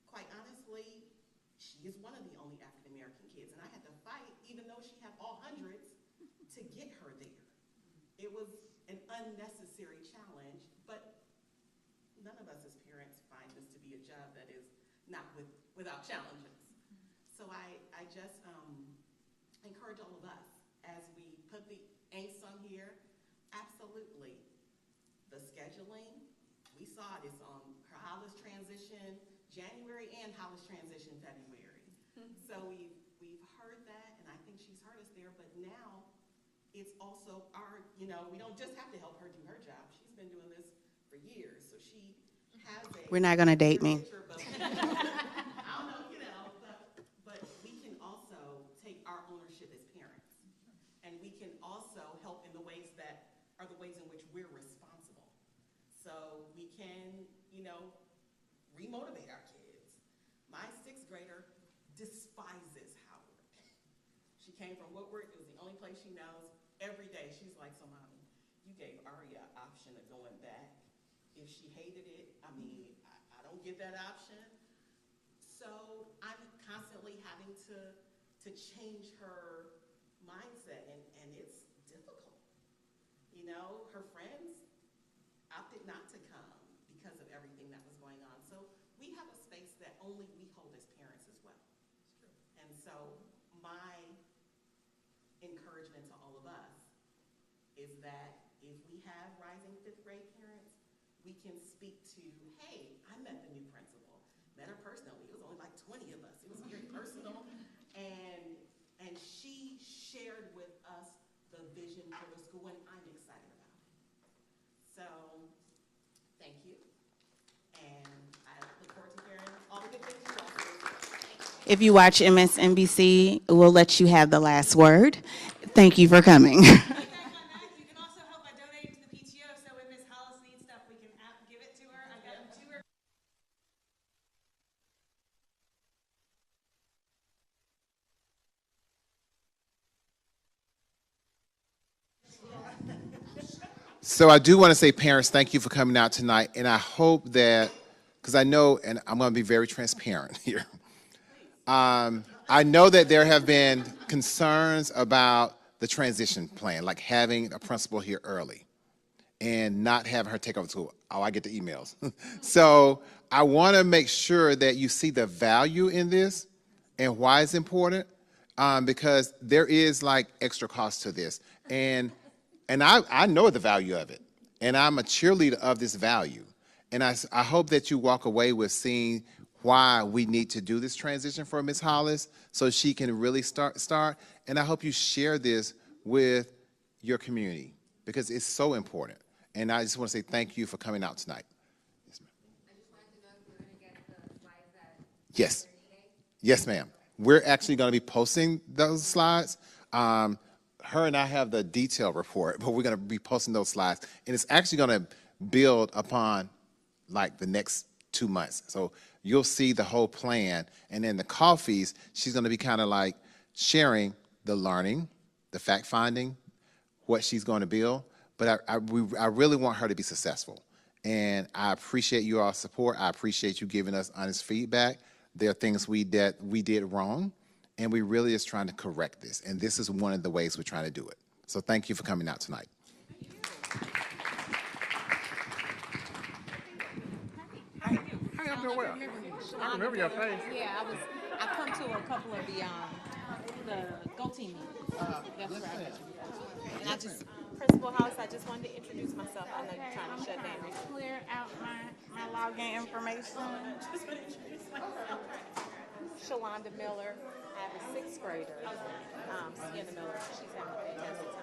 quite honestly, she is one of the only African-American kids, and I had to fight, even though she had all hundreds, to get her there. It was an unnecessary challenge, but none of us as parents find this to be a job that is not without challenges. So I just encourage all of us, as we put the angst on here, absolutely. The scheduling, we saw it, it's on her Hollis transition January and Hollis transition February. So we've heard that, and I think she's heard us there, but now it's also our, we don't just have to help her do her job. She's been doing this for years, so she has a... We're not going to date me. I don't know, but we can also take our ownership as parents, and we can also help in the ways that are the ways in which we're responsible. So we can, remotivate our kids. My sixth grader despises Howard. She came from Woodward. It was the only place she knows. Every day she's like, so mommy, you gave Aria an option of going back. If she hated it, I don't get that option. So I'm constantly having to change her mindset, and it's difficult. Her friends opted not to come because of everything that was going on. So we have a space that only we hold as parents as well. And so my encouragement to all of us is that if we have rising fifth grade parents, we can speak to, hey, I met the new principal, met her personally. It was only like 20 of us. It was very personal. And she shared with us the vision for the school, and I'm excited about it. So thank you. And I look forward to hearing all the good things you all say. If you watch MSNBC, we'll let you have the last word. Thank you for coming. You can also help by donating to the PTO, so when Ms. Hollis needs stuff, we can give it to her. I got them to her. So I do want to say, parents, thank you for coming out tonight. And I hope that, because I know, and I'm going to be very transparent here. I know that there have been concerns about the transition plan, like having a principal here early and not having her take over school. Oh, I get the emails. So I want to make sure that you see the value in this and why it's important, because there is like extra cost to this. And I know the value of it, and I'm a cheerleader of this value. And I hope that you walk away with seeing why we need to do this transition for Ms. Hollis so she can really start. And I hope you share this with your community because it's so important. And I just want to say thank you for coming out tonight. Yes, ma'am. I just wanted to know if we're going to get the slides that Yes. they're needing. Yes, ma'am. We're actually going to be posting those slides. Her and I have the detailed report, but we're going to be posting those slides. And it's actually going to build upon like the next 2 months. So you'll see the whole plan. And then the coffees, she's going to be kind of like sharing the learning, the fact finding, what she's going to build. But I really want her to be successful. And I appreciate you all's support. I appreciate you giving us honest feedback. There are things we did wrong. And we really is trying to correct this. And this is one of the ways we're trying to do it. So thank you for coming out tonight. Hey, I'm doing well. I remember your face. Yeah, I come to a couple of the Go Team meetings. That's where I met you. And I just, Principal House, I just wanted to introduce myself. I know you're trying to shut down. clear out my login information. Shalonda Miller. I have a sixth grader, Sienna Miller. She's having a fantastic time.